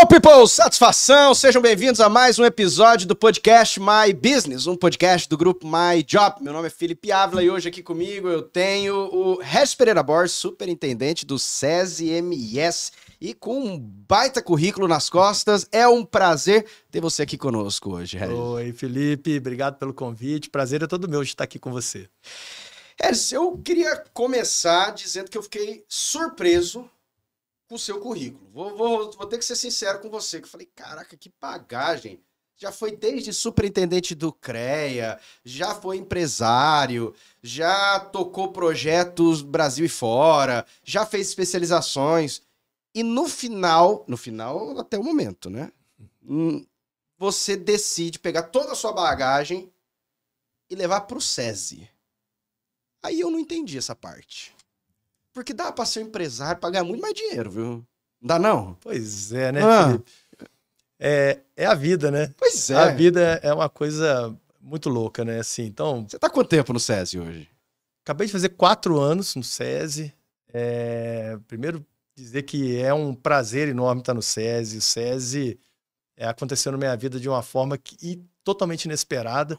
Hello, people! Satisfação! Sejam bem-vindos a mais um episódio do podcast My Business, um podcast do grupo My Job. Meu nome é Felipe Ávila e hoje aqui comigo eu tenho o Regis Pereira Borges, superintendente do SESI MS, e com um baita currículo nas costas. É um prazer ter você aqui conosco hoje, Regis. Oi, Felipe. Obrigado pelo convite. Prazer é todo meu de estar aqui com você. Regis, eu queria começar dizendo que eu fiquei surpreso com o seu currículo. Vou ter que ser sincero com você, que eu falei, caraca, que bagagem. Já foi desde superintendente do CREA, já foi empresário, já tocou projetos Brasil e fora, já fez especializações. E no final até o momento, né? Você decide pegar toda a sua bagagem e levar para o SESI. Aí eu não entendi essa parte. Porque dá pra ser um empresário, pra ganhar muito mais dinheiro, viu? Não dá, não? Pois é, né, Felipe? É a vida, né? Pois é. A vida é uma coisa muito louca, né? Assim, então, Você tá há quanto tempo no SESI hoje? acabei de fazer 4 anos no SESI. Primeiro, dizer que é um prazer enorme estar no SESI. O SESI aconteceu na minha vida de uma forma totalmente inesperada.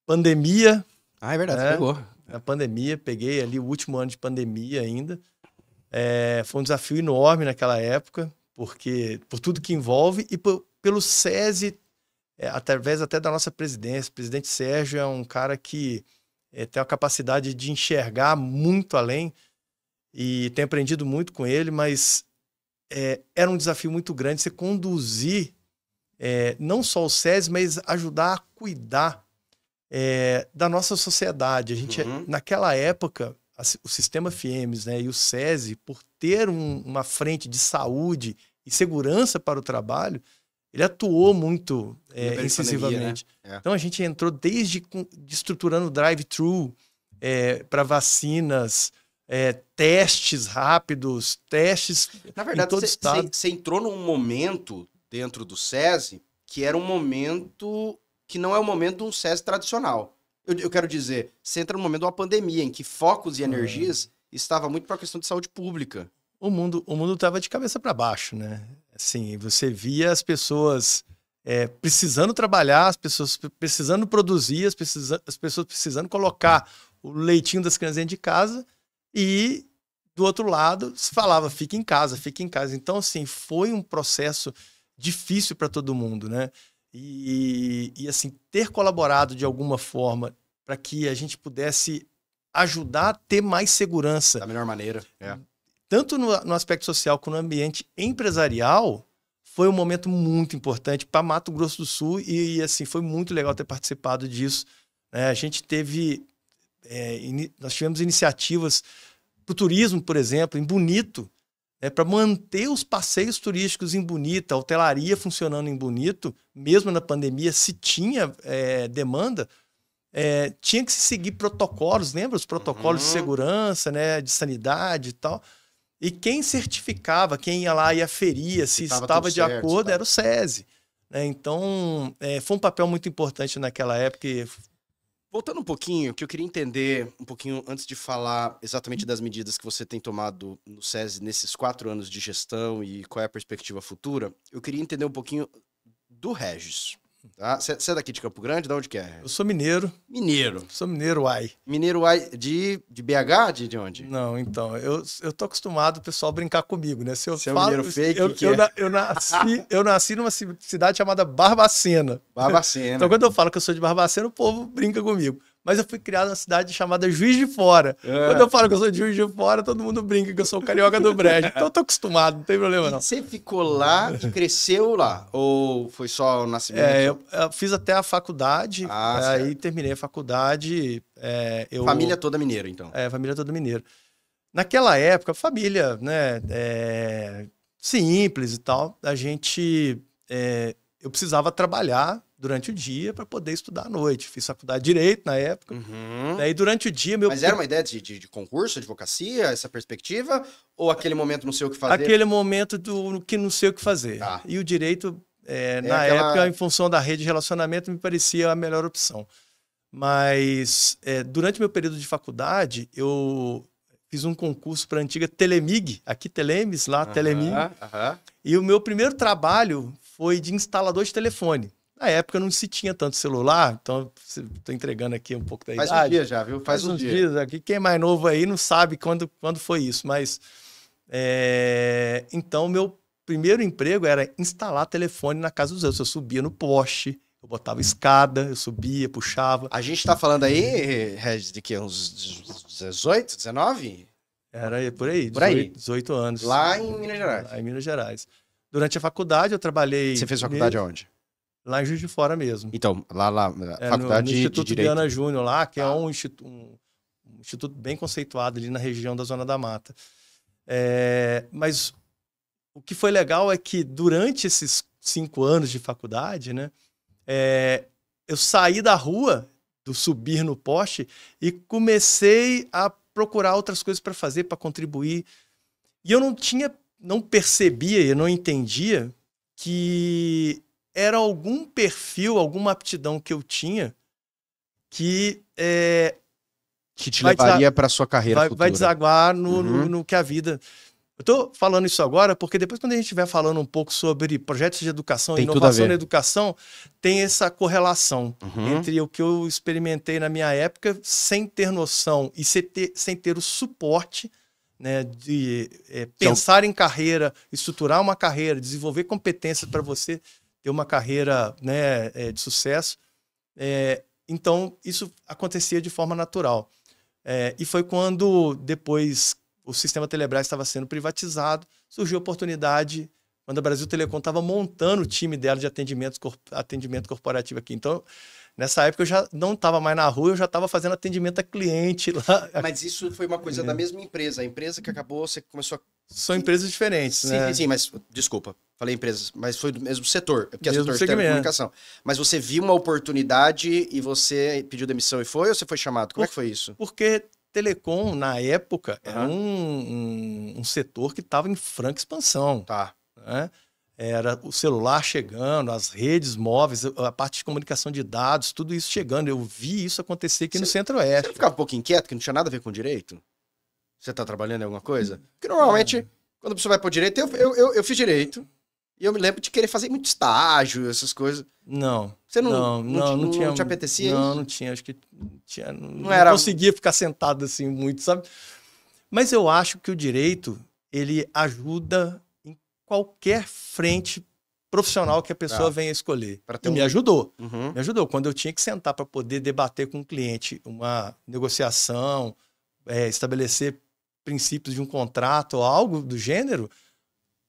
Pandemia. Ah, é verdade, você pegou. A pandemia, peguei ali o último ano de pandemia ainda. Foi um desafio enorme naquela época, porque por tudo que envolve e pelo SESI, através até da nossa presidência. O presidente Sérgio é um cara que tem a capacidade de enxergar muito além e tenho aprendido muito com ele, mas era um desafio muito grande você conduzir não só o SESI, mas ajudar a cuidar da nossa sociedade. A gente, naquela época, o sistema FIEMS, né, e o SESI, por ter uma frente de saúde e segurança para o trabalho, ele atuou muito incisivamente. Pandemia, né? Então a gente entrou desde estruturando drive-thru para vacinas, testes rápidos, testes Na verdade, em todo o estado. você entrou num momento dentro do SESI que era um momento que não é o momento de um SESI tradicional. Eu quero dizer, você entra no momento de uma pandemia, em que focos e energias estava muito para a questão de saúde pública. O mundo estava de cabeça para baixo, né? Assim, você via as pessoas precisando trabalhar, as pessoas precisando produzir, as pessoas precisando colocar o leitinho das crianças dentro de casa e, do outro lado, se falava, fica em casa, fica em casa. Então, assim, foi um processo difícil para todo mundo, né? E assim, ter colaborado de alguma forma para que a gente pudesse ajudar a ter mais segurança. Da melhor maneira. Tanto no aspecto social quanto no ambiente empresarial, foi um momento muito importante para Mato Grosso do Sul e assim, foi muito legal ter participado disso. A gente teve... nós tivemos iniciativas para o turismo, por exemplo, em Bonito, para manter os passeios turísticos em Bonito, a hotelaria funcionando em Bonito, mesmo na pandemia, se tinha demanda, tinha que se seguir protocolos, lembra? Os protocolos de segurança, né, de sanidade e tal. E quem certificava, quem ia lá e aferia se estava de acordo, era o SESI. Então, foi um papel muito importante naquela época. Voltando um pouquinho, que eu queria entender um pouquinho, antes de falar exatamente das medidas que você tem tomado no SESI nesses 4 anos de gestão e qual é a perspectiva futura, eu queria entender um pouquinho do Regis. Tá? Você é daqui de Campo Grande? De onde que é? Eu sou mineiro. Mineiro. Sou mineiro, uai. Mineiro, uai, de BH? De onde? Não, então, eu tô acostumado o pessoal brincar comigo, né? Se eu Você é um mineiro fake? Eu nasci numa cidade chamada Barbacena. Barbacena. Então, quando eu falo que eu sou de Barbacena, o povo brinca comigo. Mas eu fui criado numa cidade chamada Juiz de Fora. Quando eu falo que eu sou de Juiz de Fora, todo mundo brinca que eu sou o carioca do Brejo. Então eu tô acostumado, não tem problema não. E você ficou lá e cresceu lá? Ou foi só o nascimento? Eu fiz até a faculdade, aí certo. terminei a faculdade. Família toda mineira, então? Família toda mineira. Naquela época, família, né, simples e tal, eu precisava trabalhar durante o dia para poder estudar à noite. Fiz faculdade de Direito na época. Daí, durante o dia... Mas era uma ideia de concurso, advocacia, essa perspectiva? Ou aquele momento não sei o que fazer? Aquele momento do que não sei o que fazer. Tá. E o Direito, na época, em função da rede de relacionamento, me parecia a melhor opção. Mas, durante meu período de faculdade, eu fiz um concurso para a antiga Telemig, aqui Telemes, lá Telemig. E o meu primeiro trabalho foi de instalador de telefone. Na época não se tinha tanto celular, então estou entregando aqui um pouco da idade. Faz um dia já, viu? Faz uns dias aqui. Quem é mais novo aí não sabe quando foi isso, mas... Então, meu primeiro emprego era instalar telefone na casa dos outros. Eu subia no poste, eu botava escada, eu subia, puxava. A gente tá falando aí, Regis, de que? Uns 18, 19? Era por aí, Por aí. 18 anos. Lá em Minas Gerais. Lá em Minas Gerais. Durante a faculdade, eu trabalhei... Você fez faculdade aonde? Lá em Juiz de Fora mesmo. Então, lá faculdade no Instituto de Direito. Diana Júnior lá, que é um instituto bem conceituado ali na região da Zona da Mata. Mas o que foi legal é que durante esses 5 anos de faculdade, né, eu saí da rua, do subir no poste, e comecei a procurar outras coisas para fazer, para contribuir. E eu não percebia, eu não entendia que era algum perfil, alguma aptidão que eu tinha que te levaria para a sua carreira futura. Vai desaguar no que a vida... Eu estou falando isso agora porque depois, quando a gente estiver falando um pouco sobre projetos de educação e inovação na educação, tem essa correlação entre o que eu experimentei na minha época sem ter noção e sem ter o suporte, né, de pensar em carreira, estruturar uma carreira, desenvolver competências para você ter uma carreira, né, de sucesso. Então, isso acontecia de forma natural. E foi quando, depois, o sistema Telebrás estava sendo privatizado, surgiu a oportunidade, quando a Brasil Telecom estava montando o time dela de atendimento corporativo aqui. Então, nessa época, eu já não estava mais na rua, eu já estava fazendo atendimento a cliente lá. Mas isso foi uma coisa da mesma empresa. A empresa que acabou, você começou a... São empresas diferentes, né? Sim, mas... Desculpa, falei empresas, mas foi do mesmo setor. Porque é mesmo setor de telecomunicação. Mas você viu uma oportunidade e você pediu demissão e foi? Ou você foi chamado? Como é que foi isso? Porque telecom, na época, era um setor que estava em franca expansão. Tá. Né? Era o celular chegando, as redes móveis, a parte de comunicação de dados, tudo isso chegando. Eu vi isso acontecer aqui no Centro-Oeste. Você ficava um pouco inquieto, que não tinha nada a ver com direito? Você tá trabalhando em alguma coisa? Porque normalmente, quando a pessoa vai pro direito, eu fiz direito, e eu me lembro de querer fazer muito estágio, essas coisas. Não. Você não te apetecia isso? Não tinha. Acho que não conseguia ficar sentado assim muito, sabe? Mas eu acho que o direito, ele ajuda em qualquer frente profissional que a pessoa venha escolher. Me ajudou. Me ajudou. Quando eu tinha que sentar para poder debater com o cliente uma negociação, estabelecer princípios de um contrato ou algo do gênero,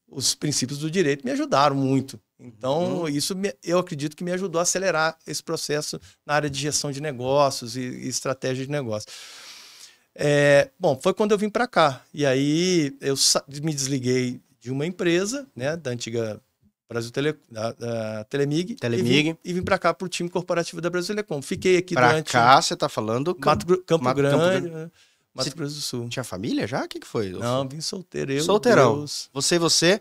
os princípios do direito me ajudaram muito. Então, isso eu acredito que me ajudou a acelerar esse processo na área de gestão de negócios e estratégia de negócio. Bom, foi quando eu vim para cá. E aí eu me desliguei de uma empresa, né, da antiga Brasil da Telemig. E vim para cá para o time corporativo da Brasil Telecom. Fiquei aqui durante... Para cá, você está falando... Campo Grande, Mato Grosso do Sul. Tinha família já? O que foi? Não, vim solteiro. Solteirão. Você.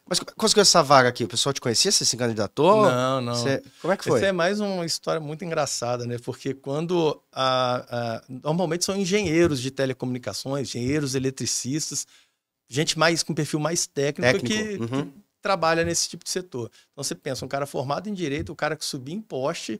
Mas conseguiu essa vaga aqui? O pessoal te conhecia? Você se candidatou? Não. Como é que foi? Essa é mais uma história muito engraçada, né? Porque quando... normalmente são engenheiros de telecomunicações, engenheiros eletricistas, gente mais com perfil mais técnico. Que trabalha nesse tipo de setor. Então você pensa, um cara formado em direito, o cara que subia em poste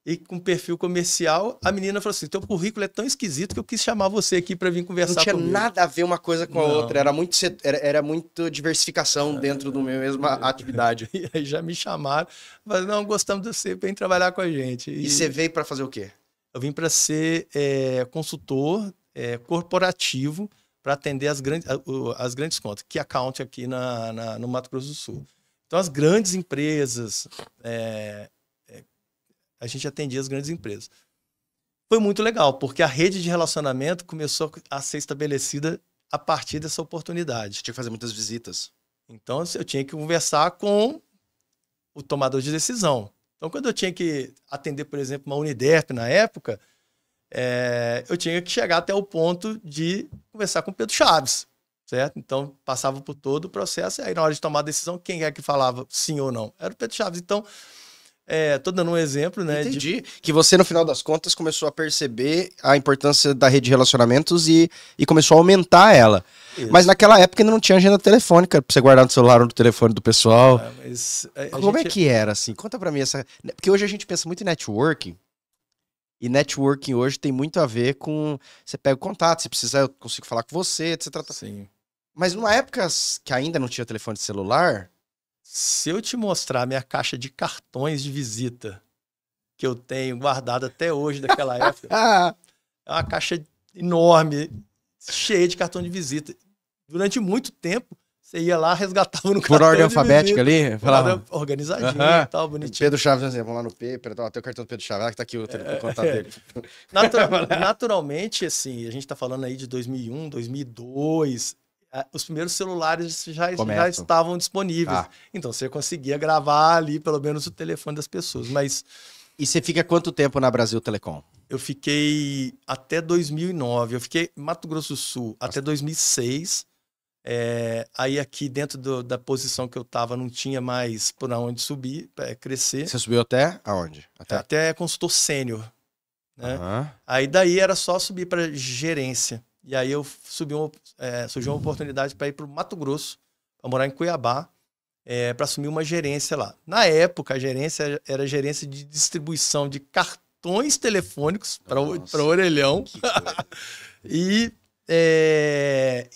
e com perfil comercial, a menina falou assim, teu currículo é tão esquisito que eu quis chamar você aqui para vir conversar comigo. Não tinha nada a ver uma coisa com a outra, era muito diversificação dentro da mesma atividade. E aí já me chamaram, falaram, não, gostamos de você, vem trabalhar com a gente. E você veio para fazer o quê? Eu vim para ser consultor corporativo para atender as grandes contas, que account aqui no Mato Grosso do Sul. Então, as grandes empresas... a gente atendia as grandes empresas. Foi muito legal, porque a rede de relacionamento começou a ser estabelecida a partir dessa oportunidade. Tinha que fazer muitas visitas. Então, eu tinha que conversar com o tomador de decisão. Então, quando eu tinha que atender, por exemplo, uma Uniderp na época, eu tinha que chegar até o ponto de conversar com o Pedro Chaves, certo? Então, passava por todo o processo, e aí na hora de tomar a decisão, quem é que falava sim ou não? Era o Pedro Chaves. Então, Tô dando um exemplo, né? Entendi. Que você, no final das contas, começou a perceber a importância da rede de relacionamentos e começou a aumentar ela. Isso. Mas naquela época ainda não tinha agenda telefônica pra você guardar no celular ou no telefone do pessoal. Mas Como é que era, assim? Conta pra mim essa... Porque hoje a gente pensa muito em networking. E networking hoje tem muito a ver com... Você pega o contato, se precisar eu consigo falar com você, etc. Sim. Mas numa época que ainda não tinha telefone celular... Se eu te mostrar minha caixa de cartões de visita que eu tenho guardada até hoje daquela época, é uma caixa enorme, cheia de cartão de visita. Durante muito tempo, você ia lá, resgatava no cartão por ordem de alfabética visita, ali? Falava... organizadinho e tal, bonitinho. Pedro Chaves, exemplo, vamos lá no P, tem o cartão do Pedro Chaves, que tá aqui o contato dele. Naturalmente, assim, a gente tá falando aí de 2001, 2002... Os primeiros celulares já estavam disponíveis. Então, você conseguia gravar ali, pelo menos, o telefone das pessoas. Mas... E você fica quanto tempo na Brasil Telecom? Eu fiquei até 2009. Eu fiquei em Mato Grosso do Sul até 2006. Aí aqui, dentro da posição que eu estava, não tinha mais por onde subir, crescer. Você subiu até aonde? Até consultor sênior. Né? Aí daí era só subir para gerência. E aí eu surgiu uma oportunidade para ir para o Mato Grosso, para morar em Cuiabá, para assumir uma gerência lá. Na época, a gerência era gerência de distribuição de cartões telefônicos para orelhão e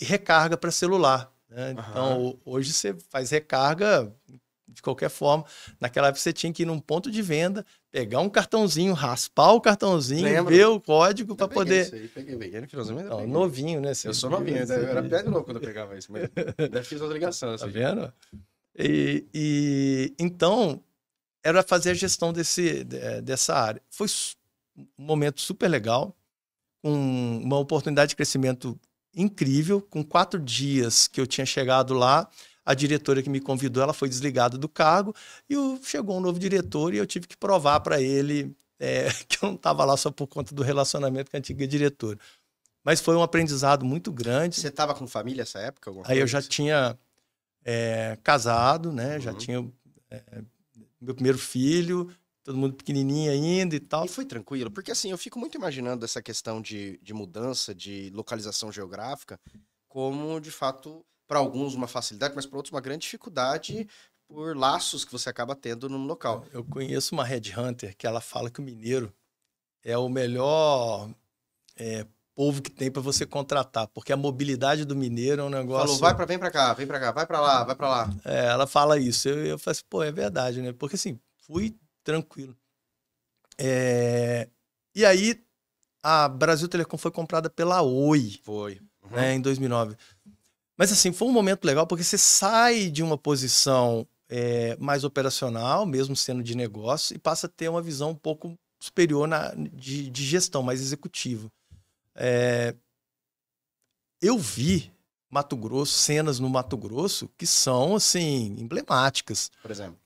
recarga para celular. Né? Então, hoje você faz recarga de qualquer forma. Naquela época você tinha que ir num ponto de venda, pegar um cartãozinho, raspar o cartãozinho, ver o código para poder... Isso aí, peguei no finalzinho. Não, novinho, né? Eu sou novinho, eu era pé de novo quando eu pegava isso, mas ainda fiz outra ligação. Tá vendo? Então, era fazer a gestão dessa área. Foi um momento super legal, com uma oportunidade de crescimento incrível. Com 4 dias que eu tinha chegado lá, a diretora que me convidou, ela foi desligada do cargo e chegou um novo diretor e eu tive que provar para ele que eu não estava lá só por conta do relacionamento com a antiga diretora. Mas foi um aprendizado muito grande. Você estava com família nessa época? Aí eu já tinha casado, né? Já tinha meu primeiro filho, todo mundo pequenininho ainda e tal. E foi tranquilo? Porque assim, eu fico muito imaginando essa questão de mudança, de localização geográfica, como de fato... para alguns uma facilidade, mas para outros uma grande dificuldade por laços que você acaba tendo no local. Eu conheço uma headhunter que ela fala que o mineiro é o melhor povo que tem para você contratar, porque a mobilidade do mineiro é um negócio... Falou, vem para cá, vai para lá, vai para lá. Ela fala isso. Eu falei assim, é verdade, né? Porque assim, fui tranquilo. E aí, a Brasil Telecom foi comprada pela Oi. Foi. Em 2009. Mas assim, foi um momento legal porque você sai de uma posição mais operacional, mesmo sendo de negócio, e passa a ter uma visão um pouco superior de gestão, mais executiva. Eu vi cenas no Mato Grosso que são assim, emblemáticas. Por exemplo?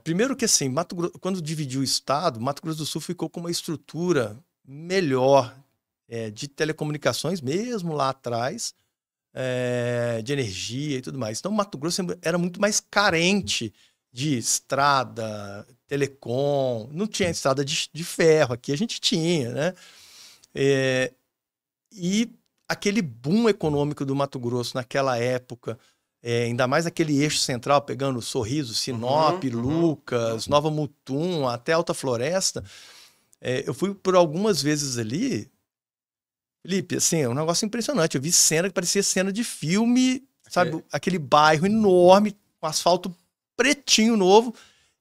Primeiro que assim, quando dividiu o estado, Mato Grosso do Sul ficou com uma estrutura melhor de telecomunicações, mesmo lá atrás, de energia e tudo mais. Então, Mato Grosso era muito mais carente de estrada, telecom, não tinha estrada de ferro, aqui a gente tinha, né? E aquele boom econômico do Mato Grosso naquela época, ainda mais aquele eixo central, pegando Sorriso, Sinop, Lucas, Nova Mutum, até Alta Floresta, eu fui por algumas vezes ali, Felipe, assim, é um negócio impressionante. Eu vi cena que parecia cena de filme, sabe? Aquele bairro enorme, com asfalto pretinho novo,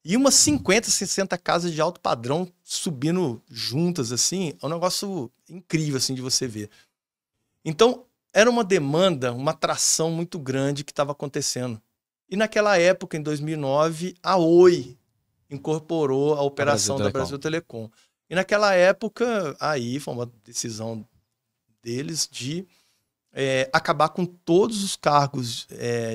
e umas 50, 60 casas de alto padrão subindo juntas, assim. É um negócio incrível, assim, de você ver. Então, era uma demanda, uma atração muito grande que estava acontecendo. E naquela época, em 2009, a Oi incorporou a operação da Brasil Telecom. E naquela época, aí foi uma decisão deles de acabar com todos os cargos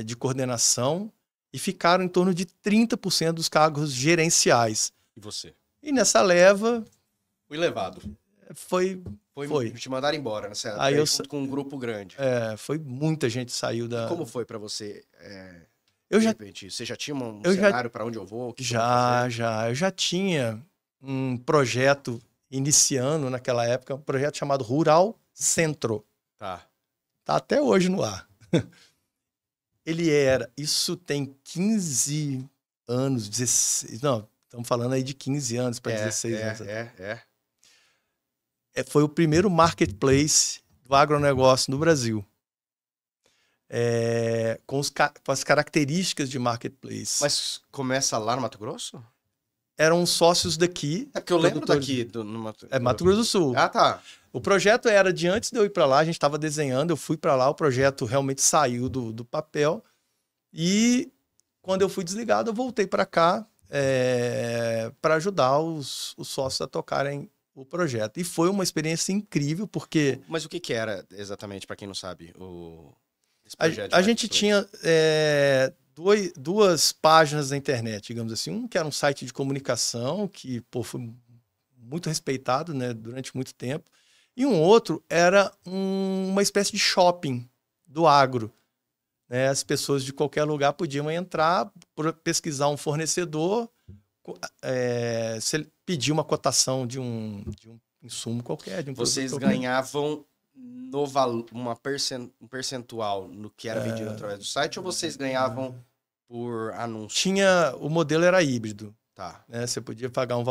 de coordenação e ficaram em torno de 30% dos cargos gerenciais. E você? E nessa leva... Fui levado. Foi. Te mandaram embora, né? Aí junto com um grupo grande. Foi muita gente saiu da... E como foi para você Eu De já, repente, você já tinha um eu já, cenário para onde eu vou? O que eu vou fazer? eu já tinha um projeto iniciando naquela época, um projeto chamado Rural Centro. Tá. Tá até hoje no ar. Isso tem 15 anos, 16, não, estamos falando aí de 15 anos para 16 anos. Foi o primeiro marketplace do agronegócio no Brasil. Com as características de marketplace. Mas começa lá no Mato Grosso? Eram sócios daqui. É porque eu lembro daqui. No Mato... Mato Grosso do Sul. Ah, tá. O projeto era de antes de eu ir para lá, a gente estava desenhando, eu fui para lá, o projeto realmente saiu do papel. E quando eu fui desligado, eu voltei para cá para ajudar os sócios a tocarem o projeto. E foi uma experiência incrível, porque... Mas o que era exatamente, para quem não sabe, esse projeto? A gente tinha duas páginas da internet, digamos assim. Um que era um site de comunicação, que foi muito respeitado, né, durante muito tempo. E um outro era uma espécie de shopping do agro. Né? As pessoas de qualquer lugar podiam entrar, pesquisar um fornecedor, pedir uma cotação de um insumo qualquer. De um Vocês produto qualquer. ganhavam um percentual no que era vendido através do site, ou vocês ganhavam por anúncio? O modelo era híbrido. Tá. Né? Você podia pagar um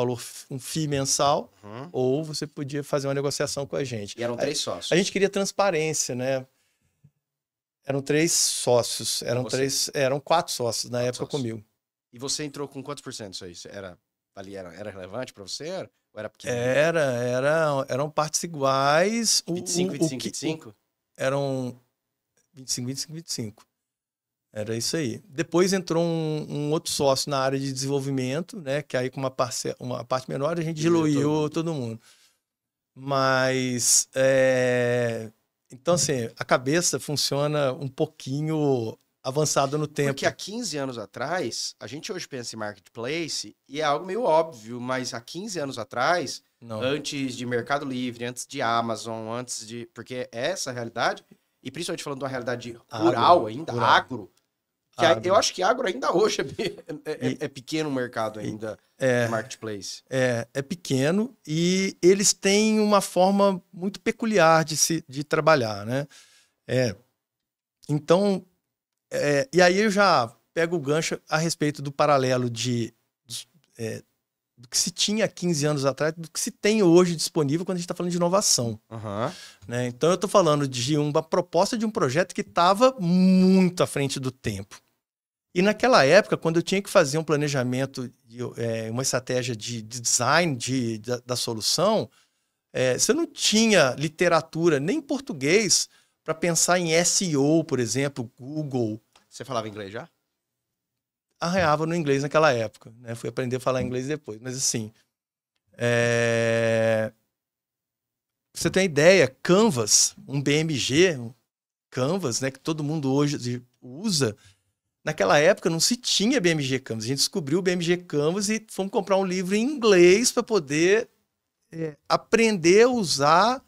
FII mensal, ou você podia fazer uma negociação com a gente. E eram 3 sócios. A gente queria transparência, né? Eram 3 sócios, eram 4 sócios na época comigo. E você entrou com quantos por cento isso aí? Era relevante para você? Ou era pequeno? Eram partes iguais. 25? Eram 25. Era isso aí. Depois entrou um outro sócio na área de desenvolvimento, né? Que aí com uma parte menor a gente diluiu todo mundo. Mas, então assim, a cabeça funciona um pouquinho avançada no tempo. Porque há 15 anos atrás, a gente hoje pensa em marketplace e é algo meio óbvio, mas há 15 anos atrás, antes de Mercado Livre, antes de Amazon, porque é essa a realidade, e principalmente falando de uma realidade rural ainda, agro. Eu acho que agro ainda hoje é pequeno o mercado ainda, marketplace. É pequeno e eles têm uma forma muito peculiar de trabalhar, né? Então, e aí eu já pego o gancho a respeito do paralelo do que se tinha há 15 anos atrás, do que se tem hoje disponível quando a gente está falando de inovação. Né? Então eu estou falando de uma proposta de um projeto que estava muito à frente do tempo. E naquela época, quando eu tinha que fazer um planejamento, uma estratégia de design da solução, você não tinha literatura, nem português, para pensar em SEO, por exemplo, Google. Você falava inglês já? Arranhava no inglês naquela época. Né? Fui aprender a falar inglês depois. Mas assim, você tem ideia, Canvas, um BMG, Canvas, né, que todo mundo hoje usa. Naquela época não se tinha BMG Canvas. A gente descobriu o BMG Canvas e fomos comprar um livro em inglês para poder aprender a usar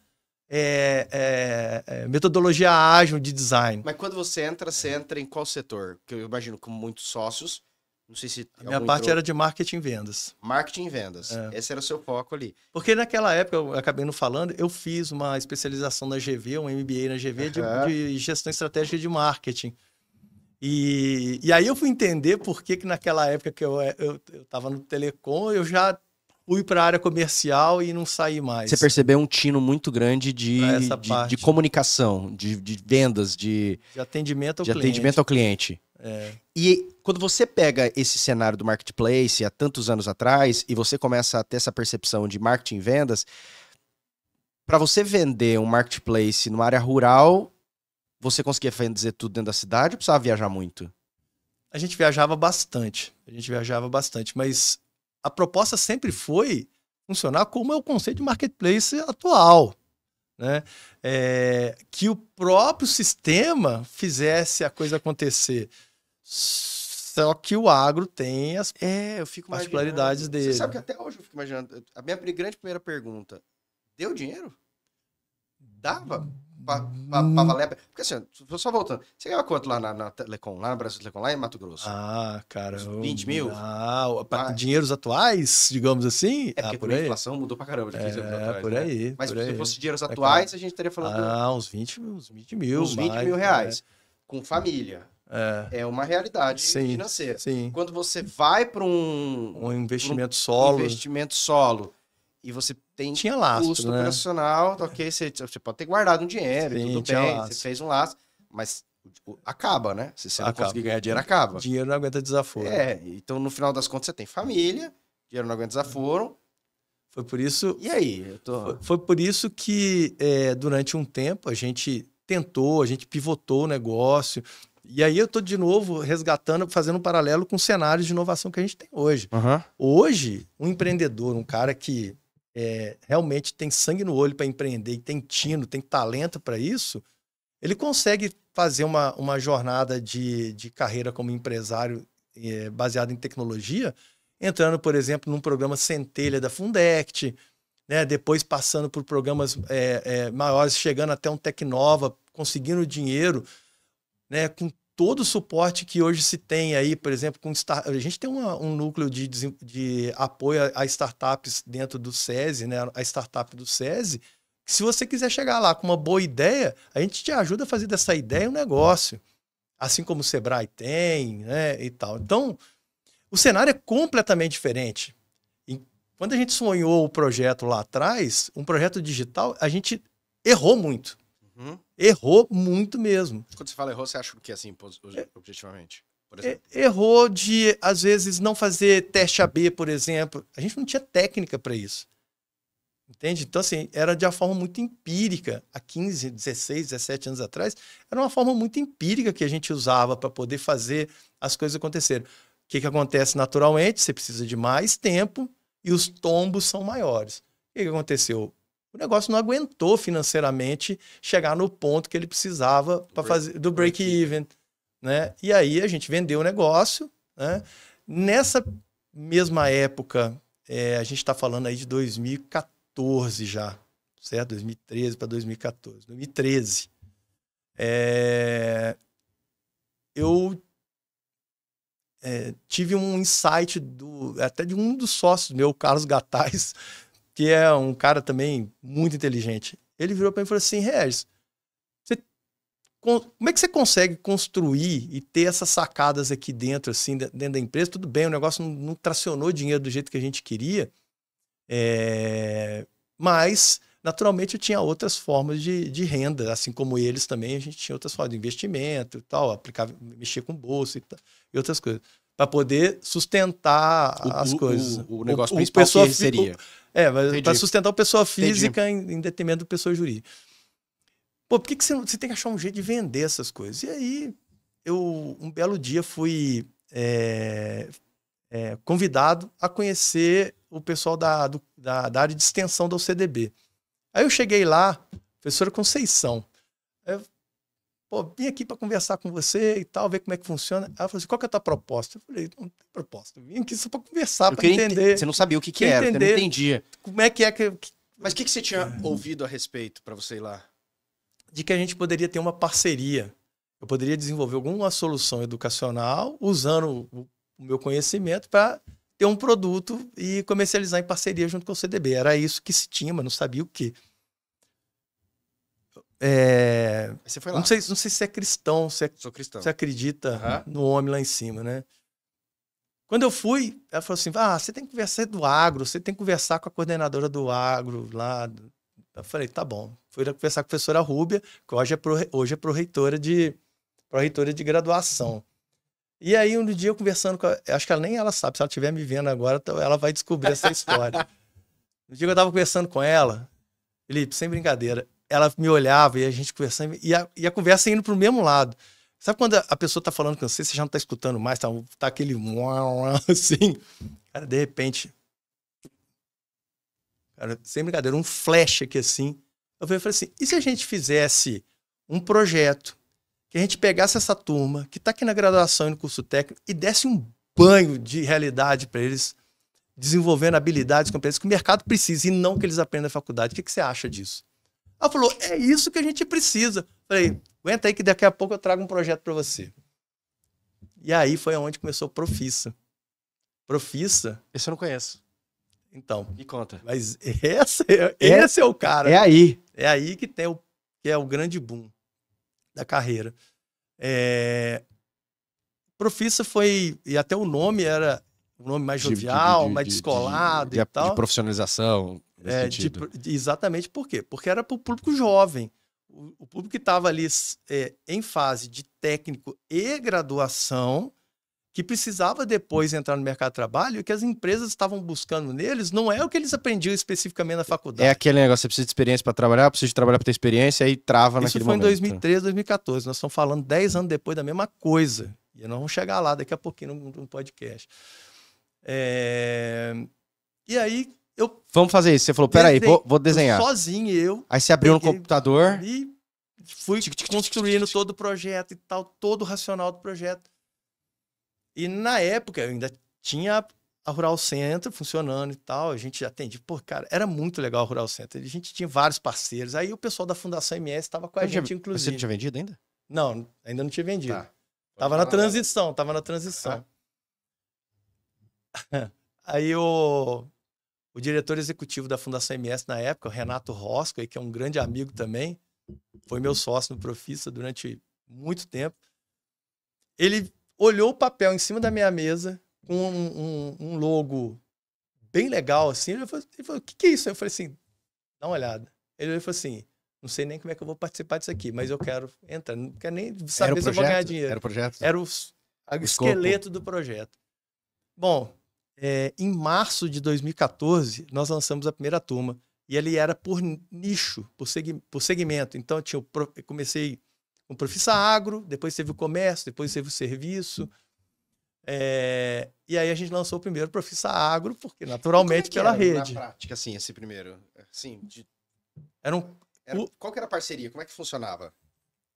metodologia ágil de design. Mas quando você entra em qual setor? Porque eu imagino com muitos sócios. Não sei se... A minha parte era de marketing e vendas. Marketing e vendas. Esse era o seu foco ali. Porque naquela época, eu acabei não falando, eu fiz uma especialização na GV, um MBA na GV de gestão estratégica de marketing. E aí eu fui entender por que naquela época que eu estava no Telecom, eu já fui para a área comercial e não saí mais. Você percebeu um tino muito grande de comunicação, de vendas, de atendimento ao cliente. E quando você pega esse cenário do marketplace há tantos anos atrás e você começa a ter essa percepção de marketing e vendas, para você vender um marketplace numa área rural, você conseguia fazer tudo dentro da cidade ou precisava viajar muito? A gente viajava bastante, mas a proposta sempre foi funcionar como é o conceito de marketplace atual. Né? Que o próprio sistema fizesse a coisa acontecer. Só que o agro tem as particularidades dele. Você sabe que até hoje eu fico imaginando. A minha grande primeira pergunta: deu dinheiro? Dava? pra valer a pena. Porque assim, só voltando, você ganhava quanto lá na Telecom, lá na Brasil Telecom, lá em Mato Grosso? Ah, cara. 20 mil? Dinheiros atuais, digamos assim? É porque Por a aí. inflação mudou pra caramba de 15 anos atrás, Por né? aí. Mas por se aí. fosse dinheiros atuais, a gente estaria falando uns 20 mil. uns 20 mais, mil reais. Com família. É. É uma realidade Sim, financeira. sim. Quando você vai para um investimento solo, e você tem tinha lastro, custo né? operacional, ok, você pode ter guardado um dinheiro, Sim, e tudo tinha bem, lastro. você fez um lastro, mas acaba, né? Se você não Acaba. conseguir ganhar dinheiro, acaba. Dinheiro não aguenta desaforo. Então no final das contas você tem família, dinheiro não aguenta desaforo. Foi por isso. E aí? Foi por isso que durante um tempo a gente tentou, a gente pivotou o negócio. E aí eu tô de novo resgatando, fazendo um paralelo com os cenários de inovação que a gente tem hoje. Uhum. Hoje, um empreendedor, um cara que realmente tem sangue no olho para empreender, e tem tino, tem talento para isso, ele consegue fazer uma jornada de carreira como empresário baseado em tecnologia, entrando, por exemplo, num programa Centelha da Fundect, né? Depois passando por programas maiores, chegando até um Tecnova, conseguindo dinheiro, né? Com todo o suporte que hoje se tem aí, por exemplo, a gente tem um núcleo de apoio a startups dentro do SESI, né? A startup do SESI, que se você quiser chegar lá com uma boa ideia, a gente te ajuda a fazer dessa ideia um negócio. Assim como o Sebrae tem, né? E tal. Então, o cenário é completamente diferente. E quando a gente sonhou o projeto lá atrás, um projeto digital, a gente errou muito. Uhum. Errou muito mesmo. Quando você fala errou, você acha o que assim, objetivamente? Por Errou de, às vezes, não fazer teste AB, por exemplo. A gente não tinha técnica para isso. Entende? Então, assim, era de uma forma muito empírica. Há 15, 16, 17 anos atrás, era uma forma muito empírica que a gente usava para poder fazer as coisas acontecerem. O que acontece naturalmente? Você precisa de mais tempo e os tombos são maiores. O que aconteceu? O negócio não aguentou financeiramente chegar no ponto que ele precisava para fazer do break-even, né? E aí a gente vendeu o negócio, né? Nessa mesma época, a gente está falando aí de 2014 já, certo? 2013 para 2014. 2013. Eu tive um insight até de um dos sócios meu, Carlos Gattais, que é um cara também muito inteligente. Ele virou para mim e falou assim: Regis, como é que você consegue construir e ter essas sacadas aqui dentro, assim, dentro da empresa? Tudo bem, o negócio não tracionou dinheiro do jeito que a gente queria, mas, naturalmente, eu tinha outras formas de renda, assim como eles também, a gente tinha outras formas de investimento e tal, mexer com bolsa e outras coisas, para poder sustentar as coisas. O negócio principal que seria. Para sustentar a pessoa física em detrimento da pessoa jurídica. Pô, por que você tem que achar um jeito de vender essas coisas? E aí, um belo dia fui convidado a conhecer o pessoal da área de extensão da UCDB. Aí eu cheguei lá, professora Conceição. Vim aqui para conversar com você e tal, ver como é que funciona. Ela falou assim: qual que é a tua proposta? Eu falei: não tem proposta. Eu vim aqui só para conversar, para entender. Você não sabia o que era, você não entendia. Como é que é que... Mas o que você tinha ouvido a respeito para você ir lá? De que a gente poderia ter uma parceria. Eu poderia desenvolver alguma solução educacional usando o meu conhecimento para ter um produto e comercializar em parceria junto com o CDB. Era isso que se tinha, mas não sabia o quê. Você foi lá. Não sei se você é cristão, Sou cristão. Você acredita no homem lá em cima, né? Quando eu fui, ela falou assim: você tem que conversar do agro, você tem que conversar com a coordenadora do agro lá. Eu falei: tá bom. Fui conversar com a professora Rúbia, que hoje é pró-reitora de graduação. E aí, um dia eu conversando com ela, acho que ela nem ela sabe, se ela estiver me vendo agora, ela vai descobrir essa história. No dia que eu estava conversando com ela, Felipe, sem brincadeira, ela me olhava e a gente conversando, e a conversa indo para o mesmo lado. Sabe quando a pessoa está falando com você já não está escutando mais, tá aquele assim, cara, de repente, cara, sem brincadeira, um flash aqui assim. Eu falei assim: e se a gente fizesse um projeto que a gente pegasse essa turma que está aqui na graduação e no curso técnico e desse um banho de realidade para eles, desenvolvendo habilidades, competências que o mercado precisa e não que eles aprendam na faculdade? O que você acha disso? Ela falou, é isso que a gente precisa. Falei, aguenta aí que daqui a pouco eu trago um projeto para você. E aí foi onde começou o Profissa. Profissa... Esse eu não conheço. Então, Me conta. mas esse é o cara. É aí. É aí que é o grande boom da carreira. Profissa foi... E até o nome era um nome mais jovial, mais descolado e tal. De profissionalização. Exatamente por quê? Porque era para o público jovem. O público que estava ali em fase de técnico e graduação, que precisava depois entrar no mercado de trabalho, e que as empresas estavam buscando neles não é o que eles aprendiam especificamente na faculdade. É aquele negócio, você precisa de experiência para trabalhar, precisa de trabalhar para ter experiência, aí trava naquele momento. Isso foi em 2013, 2014. Nós estamos falando 10 anos depois da mesma coisa. E nós vamos chegar lá daqui a pouquinho no podcast. E aí Vamos fazer isso. Você falou, peraí, vou desenhar. Sozinho eu. Aí você abriu no computador. E fui construindo todo o projeto e tal, todo o racional do projeto. E na época eu ainda tinha a Rural Center funcionando e tal, a gente atendia. Pô, cara, era muito legal a Rural Center. A gente tinha vários parceiros. Aí o pessoal da Fundação MS estava com a gente, inclusive. Você não tinha vendido ainda? Não, ainda não tinha vendido. Tá. Tava na transição. Aí o diretor executivo da Fundação MS na época, o Renato Rosco, que é um grande amigo também, foi meu sócio no Profissa durante muito tempo. Ele olhou o papel em cima da minha mesa com um logo bem legal, assim. Ele falou, o que é isso? Eu falei assim, dá uma olhada. Ele falou assim, não sei nem como é que eu vou participar disso aqui, mas eu quero entrar. Não quero nem saber se eu vou ganhar dinheiro. Era o projeto? Era o esqueleto do projeto. Bom, em março de 2014, nós lançamos a primeira turma. E ele era por nicho, por segmento. Então, eu comecei com o Profissa Agro, depois teve o comércio, depois teve o serviço. E aí a gente lançou o primeiro Profissa Agro, porque naturalmente pela rede. Na prática, assim, esse primeiro? Assim, qual que era a parceria? Como é que funcionava?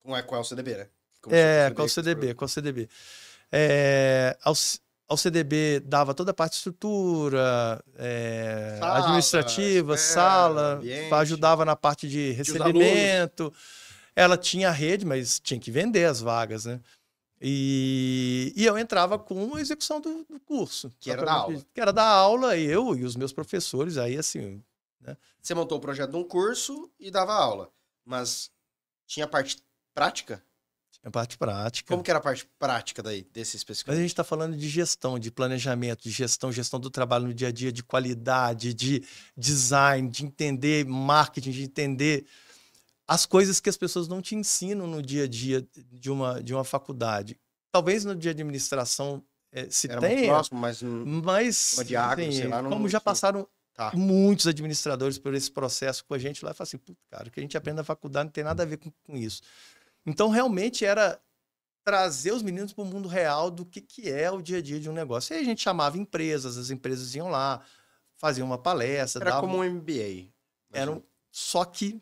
Com a CDB, né? Com o CDB. Ao CDB dava toda a parte de estrutura, administrativa, sala, ajudava na parte de recebimento. Ela tinha a rede, mas tinha que vender as vagas, né? E eu entrava com a execução do curso. Que era da aula. Que era da aula, eu e os meus professores, aí assim... Né? Você montou o projeto de um curso e dava aula, mas tinha a parte prática? A parte prática. Como que era a parte prática desse especificamente? Mas a gente está falando de gestão, de planejamento, de gestão do trabalho no dia a dia, de qualidade, de design, de entender marketing, de entender as coisas que as pessoas não te ensinam no dia a dia de uma faculdade. Talvez no de administração se era tenha, muito próximo, mas uma de agro, assim, sei lá, não, como já passaram muitos administradores por esse processo com a gente lá, e falam assim, cara, o que a gente aprende na faculdade não tem nada a ver com isso. Então, realmente, era trazer os meninos para o mundo real do que é o dia a dia de um negócio. E aí a gente chamava empresas, as empresas iam lá, faziam uma palestra. Era como um MBA. Só que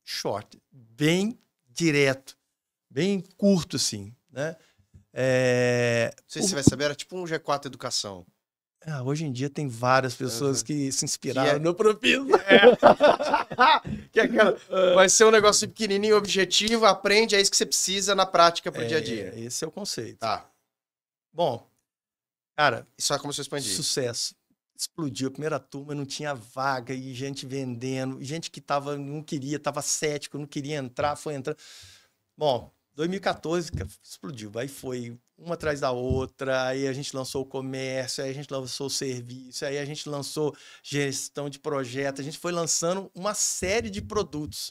short, bem direto, bem curto, assim, né? Não sei se você vai saber, era tipo um G4 Educação. Hoje em dia tem várias pessoas que se inspiraram no Profissa. Que é aquela, vai ser um negócio pequenininho, objetivo, aprende, é isso que você precisa na prática pro dia a dia. Esse é o conceito. Tá. Bom, cara... E só começou a expandir. Sucesso. Explodiu. A primeira turma não tinha vaga e gente vendendo. Gente que não queria, estava cético, não queria entrar, foi entrar. Bom, 2014, explodiu. Aí foi uma atrás da outra, aí a gente lançou o comércio, aí a gente lançou o serviço, aí a gente lançou gestão de projeto, a gente foi lançando uma série de produtos.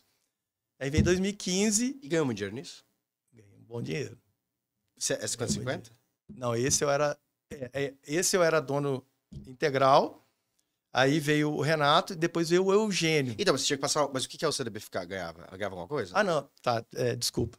Aí veio 2015... E ganhou muito dinheiro nisso? Ganhei um bom dinheiro. É 50-50? Não, esse eu era dono integral, aí veio o Renato e depois veio o Eugênio. Então, você tinha que passar... Mas o que é o CDB ganhava? Ela ganhava alguma coisa? Ah, não, tá, desculpa.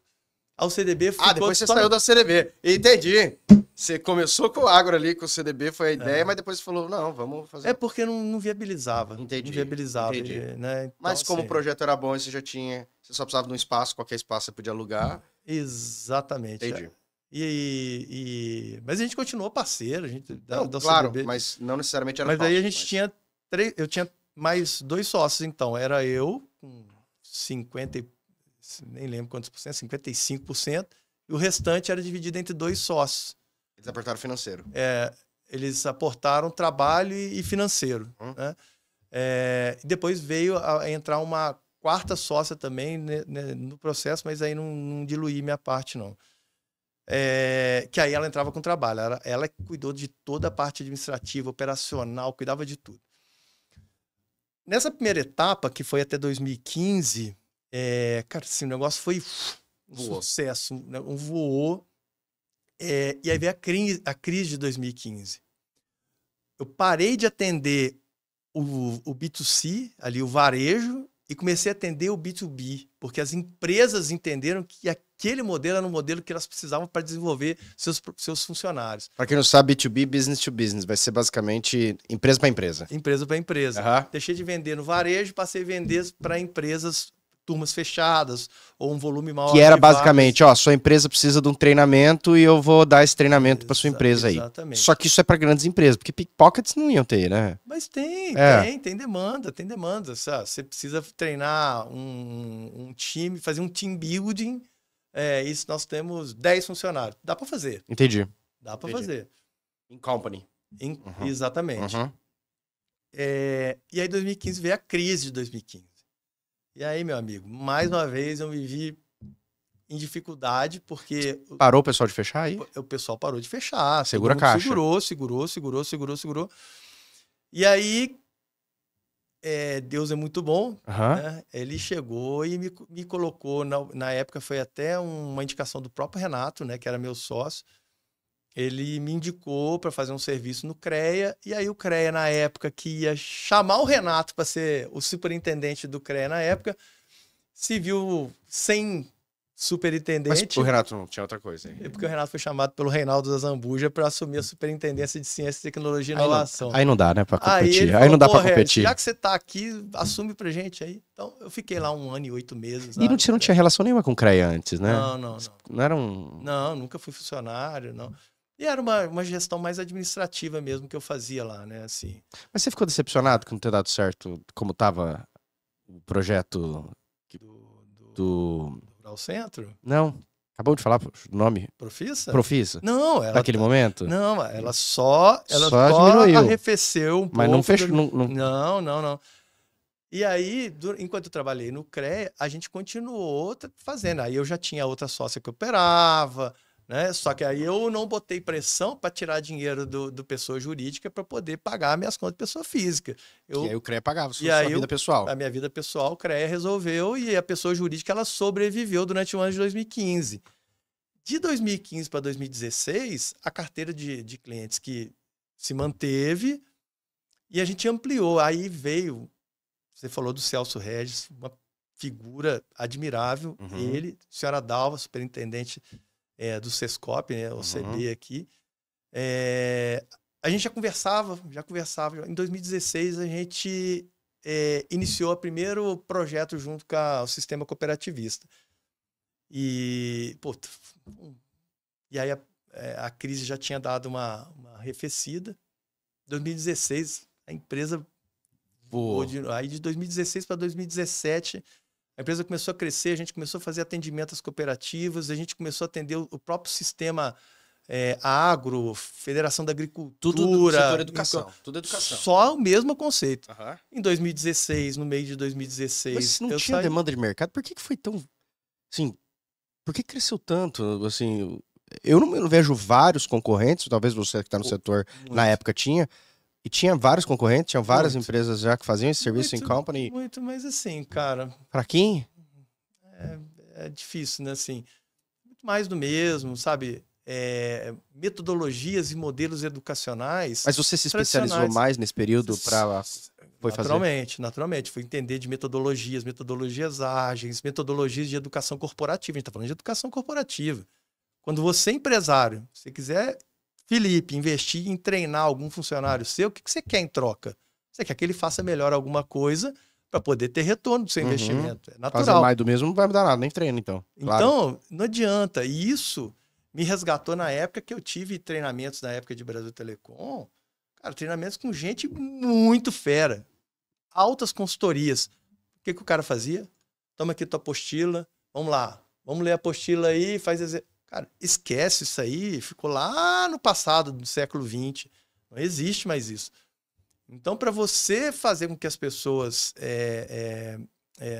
Ao CDB ficou... depois você saiu da CDB. Entendi. Você começou com o agro ali, com o CDB, foi a ideia, mas depois você falou, não, vamos fazer... É porque não viabilizava. Entendi. Não viabilizava. Entendi. Né? Então, mas como o projeto era bom, você já tinha... Você só precisava de um espaço, qualquer espaço você podia alugar. Exatamente. Entendi. Mas a gente continuou parceiro, a gente... Claro, CDB. mas não necessariamente era Mas sócio. Daí a gente tinha... Eu tinha mais 2 sócios, então. Era eu, com nem lembro quantos por cento, 55%, e o restante era dividido entre 2 sócios. Eles apertaram o financeiro. Eles aportaram trabalho e financeiro. Né? E depois veio a entrar uma 4ª sócia também no processo, mas aí não diluí minha parte, não. Que aí ela entrava com trabalho. Ela cuidou de toda a parte administrativa, operacional, cuidava de tudo. Nessa primeira etapa, que foi até 2015, cara, assim, o negócio foi um sucesso, um voou. E aí veio a crise de 2015. Eu parei de atender o B2C, ali o varejo, e comecei a atender o B2B, porque as empresas entenderam que aquele modelo era um modelo que elas precisavam para desenvolver seus funcionários. Para quem não sabe, B2B, business to business, vai ser basicamente empresa para empresa. Empresa para empresa. Uhum. Deixei de vender no varejo, passei a vender para empresas, turmas fechadas, ou um volume maior. Que era basicamente, ó, sua empresa precisa de um treinamento e eu vou dar esse treinamento para sua empresa aí. Exatamente. Só que isso é para grandes empresas, porque pickpockets não iam ter, né? Mas tem demanda, tem demanda. Você precisa treinar um time, fazer um team building. Isso nós temos 10 funcionários. Dá para fazer. Entendi. Dá para fazer. In company. Exatamente. E aí 2015 veio a crise de 2015. E aí, meu amigo, mais uma vez eu me vi em dificuldade, porque... Parou o pessoal de fechar aí? O pessoal parou de fechar. Segura a caixa. Segurou. E aí, Deus é muito bom, né? Ele chegou e me colocou, na época foi até uma indicação do próprio Renato, né, que era meu sócio. Ele me indicou para fazer um serviço no CREA, e aí o CREA, na época, que ia chamar o Renato para ser o superintendente do CREA na época, se viu sem superintendente. Mas o Renato não tinha outra coisa aí. Porque o Renato foi chamado pelo Reinaldo da Zambuja para assumir a superintendência de Ciência, Tecnologia e Inovação. Aí não dá, né, para competir. Aí não dá para competir. Já que você tá aqui, assume pra gente aí. Então, eu fiquei lá 1 ano e 8 meses. E você não tinha relação nenhuma com o CREA antes, né? Não. Não era um... Não, nunca fui funcionário, não. E era uma gestão mais administrativa mesmo que eu fazia lá, né, assim. Mas você ficou decepcionado com não ter dado certo como tava o projeto do Rural Centro? Não, acabou de falar o nome. Profissa? Não, ela... Naquele momento? Não, ela só diminuiu. Arrefeceu um pouco. Mas não fechou... Não. E aí, enquanto eu trabalhei no CREA, a gente continuou fazendo. Aí eu já tinha outra sócia que operava... Né? Só que aí eu não botei pressão para tirar dinheiro do pessoa jurídica para poder pagar minhas contas de pessoa física. E aí o CREA pagava sua vida pessoal. A minha vida pessoal, o CREA resolveu, e a pessoa jurídica ela sobreviveu durante o ano de 2015. De 2015 para 2016, a carteira de clientes que se manteve e a gente ampliou. Aí veio, você falou do Celso Regis, uma figura admirável, ele, senhora Dalva, superintendente do Sescop, né, o CD aqui. A gente já conversava. Em 2016, a gente iniciou o primeiro projeto junto com o Sistema Cooperativista. E aí a crise já tinha dado uma arrefecida. Em 2016, a empresa voou. Aí de 2016 para 2017... A empresa começou a crescer, a gente começou a fazer atendimento às cooperativas, a gente começou a atender o próprio sistema agro, Federação da Agricultura. Tudo setor educação. Tudo educação. Só o mesmo conceito. Em 2016, no meio de 2016... Mas não tinha demanda de mercado? Por que foi tão... Assim, por que cresceu tanto? Assim, eu não vejo vários concorrentes, talvez você que está no setor na época tinha... E tinha vários concorrentes, tinha várias empresas já que faziam esse serviço em company. Muito, mas assim, cara... Pra quem? É difícil, né? Assim, muito mais do mesmo, sabe? Metodologias e modelos educacionais... Mas você se especializou mais nesse período para... Naturalmente. Fui entender de metodologias ágeis, metodologias de educação corporativa. A gente está falando de educação corporativa. Quando você, empresário, se quiser... Felipe, investir em treinar algum funcionário seu, o que você quer em troca? Você quer que ele faça melhor alguma coisa para poder ter retorno do seu investimento. É natural. Fazer mais do mesmo não vai mudar nada, nem treino, então. Claro. Então, não adianta. E isso me resgatou na época que eu tive treinamentos na época de Brasil Telecom. Cara, treinamentos com gente muito fera. Altas consultorias. O que o cara fazia? toma aqui tua apostila, vamos lá, vamos ler a apostila aí, Cara, esquece isso aí, ficou lá no passado, do século XX, não existe mais isso. Então, para você fazer com que as pessoas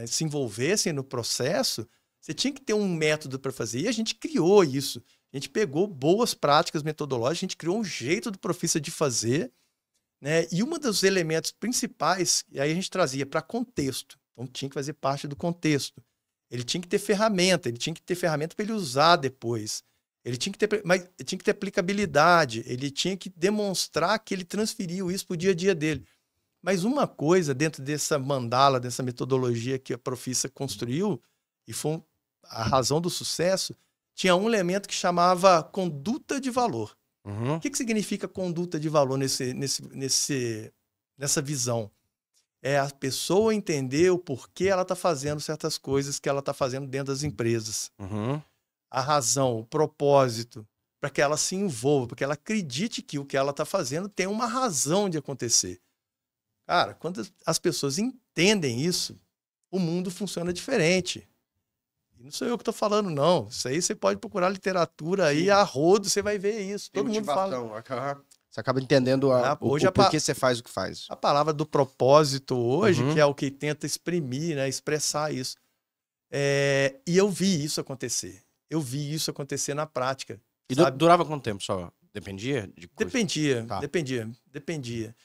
se envolvessem no processo, você tinha que ter um método para fazer. E a gente criou isso. A gente pegou boas práticas metodológicas, a gente criou um jeito do profissa de fazer, né? E um dos elementos principais, e aí a gente trazia para contexto. Então, tinha que fazer parte do contexto. Ele tinha que ter ferramenta para ele usar depois. Mas tinha que ter aplicabilidade, ele tinha que demonstrar que ele transferiu isso para o dia a dia dele. Mas uma coisa dentro dessa mandala, dessa metodologia que a Profissa construiu, e foi a razão do sucesso, tinha um elemento que chamava conduta de valor. Uhum. O que significa conduta de valor nessa visão? É a pessoa entender o porquê ela está fazendo certas coisas que ela está fazendo dentro das empresas. Uhum. A razão, o propósito, para que ela se envolva, para que ela acredite que o que ela está fazendo tem uma razão de acontecer. Cara, quando as pessoas entendem isso, o mundo funciona diferente. E não sou eu que estou falando, não. Isso aí você pode procurar literatura aí, a rodo, você vai ver isso. Todo mundo fala. Você acaba entendendo o porquê você faz o que faz. A palavra do propósito hoje, que é o que tenta exprimir, né, expressar isso. E eu vi isso acontecer. Eu vi isso acontecer na prática. E durava quanto tempo só? Dependia de coisa? Dependia.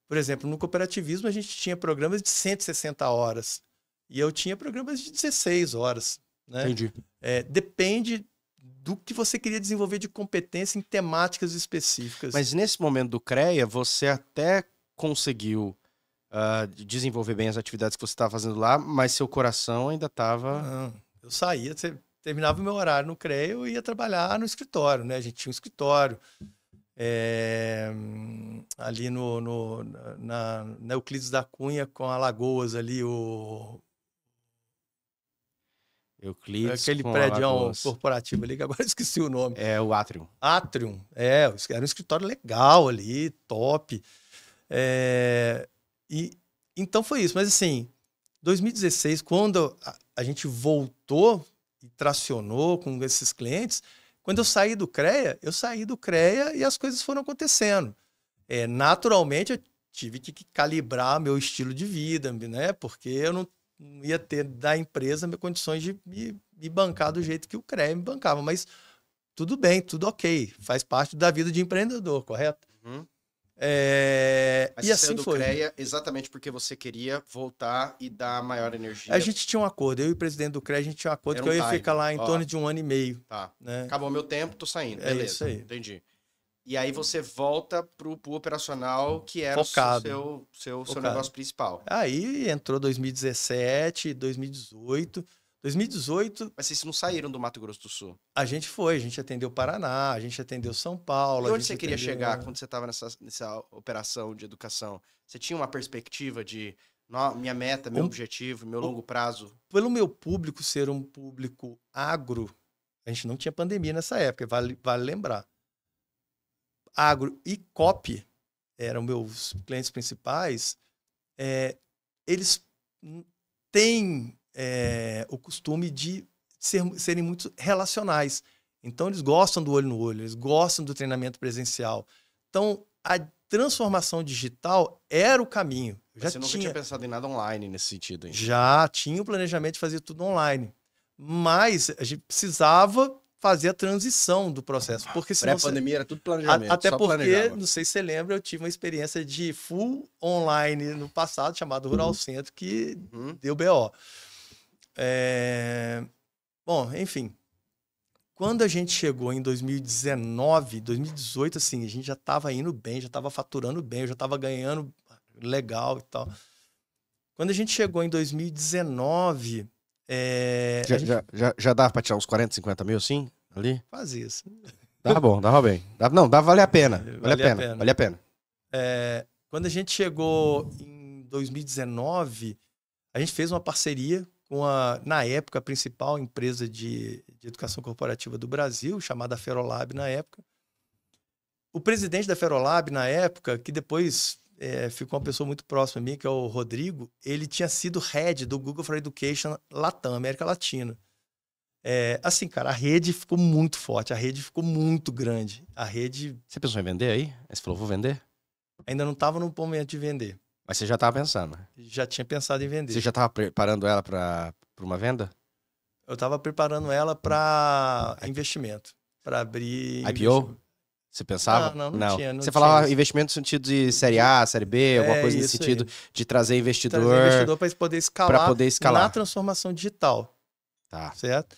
Por exemplo, no cooperativismo a gente tinha programas de 160 horas. E eu tinha programas de 16 horas. Né? Entendi. Depende do que você queria desenvolver de competência em temáticas específicas. Mas nesse momento do CREA, você até conseguiu desenvolver bem as atividades que você estava fazendo lá, mas seu coração ainda estava... Eu saía, terminava o meu horário no CREA, eu ia trabalhar no escritório, né? A gente tinha um escritório ali na Euclides da Cunha, com Alagoas ali, Euclides aquele prédio corporativo ali, que agora eu esqueci o nome. É o Atrium. Atrium, era um escritório legal ali, top. Então foi isso, mas assim, 2016, quando a gente voltou e tracionou com esses clientes, quando eu saí do CREA e as coisas foram acontecendo. Naturalmente, eu tive que calibrar meu estilo de vida, né? Porque eu não ia ter da empresa condições de me bancar do jeito que o CREA me bancava. Mas tudo bem, tudo ok. Faz parte da vida de empreendedor, correto? Uhum. Mas e assim do foi. CREA exatamente porque você queria voltar e dar maior energia. A gente tinha um acordo, eu e o presidente do CREA, a gente tinha um acordo que eu ia ficar lá em torno de 1 ano e meio. Tá. Né? Acabou meu tempo, tô saindo. Beleza. Isso aí. Entendi. E aí você volta pro operacional, que era focado. o seu negócio principal. Aí entrou 2017, 2018. 2018... Mas vocês não saíram do Mato Grosso do Sul? A gente atendeu Paraná, a gente atendeu São Paulo. E onde você queria chegar quando você estava nessa operação de educação? Você tinha uma perspectiva de minha meta, meu objetivo, meu longo prazo? Pelo meu público ser um público agro, a gente não tinha pandemia nessa época, vale lembrar. Agro e COP eram meus clientes principais. Eles têm o costume de serem muito relacionais. Então, eles gostam do olho no olho, eles gostam do treinamento presencial. Então, a transformação digital era o caminho. Você nunca tinha pensado em nada online nesse sentido? Hein? Já tinha o planejamento de fazer tudo online. Mas a gente precisava fazer a transição do processo. Porque senão pré-pandemia era tudo planejamento. Até porque, não sei se você lembra, eu tive uma experiência de full online no passado, chamado Rural Centro, que deu BO. Bom, enfim. Quando a gente chegou em 2019, 2018, assim, a gente já estava indo bem, já estava faturando bem, eu já estava ganhando legal e tal. Quando a gente chegou em 2019... Já dava para tirar uns 40, 50 mil, assim, ali? Fazia isso. Dava bem. Valia a pena. Valia a pena. Quando a gente chegou em 2019, a gente fez uma parceria com na época, a principal empresa de educação corporativa do Brasil, chamada Ferolab na época. O presidente da Ferolab, na época, que depois ficou uma pessoa muito próxima a mim, que é o Rodrigo. Ele tinha sido head do Google for Education Latam, América Latina. Assim, cara, a rede ficou muito forte, a rede ficou muito grande. A rede Você pensou em vender aí? Aí você falou, vou vender? ainda não estava no momento de vender. Mas você já tava pensando, né? Já tinha pensado em vender. Você já tava preparando ela pra uma venda? Eu estava preparando ela para investimento, para abrir... IPO? Você pensava? Não tinha. Você falava isso. investimento no sentido de série A, série B, alguma coisa nesse isso sentido aí. de trazer investidor. Trazer investidor para poder escalar na na transformação digital, Tá. certo?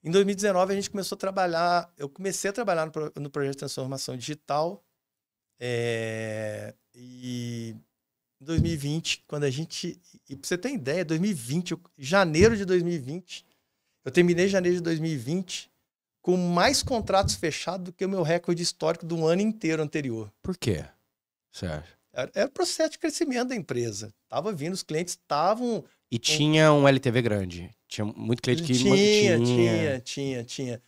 Em 2019 a gente começou a trabalhar, eu comecei a trabalhar no projeto de transformação digital, e em 2020, quando a gente, e pra você ter ideia, 2020, janeiro de 2020, eu terminei janeiro de 2020 com mais contratos fechados do que o meu recorde histórico do ano inteiro anterior. Por quê? Certo. Era o processo de crescimento da empresa. Tava vindo, os clientes estavam... E tinha um LTV grande. Tinha muito cliente que Tinha.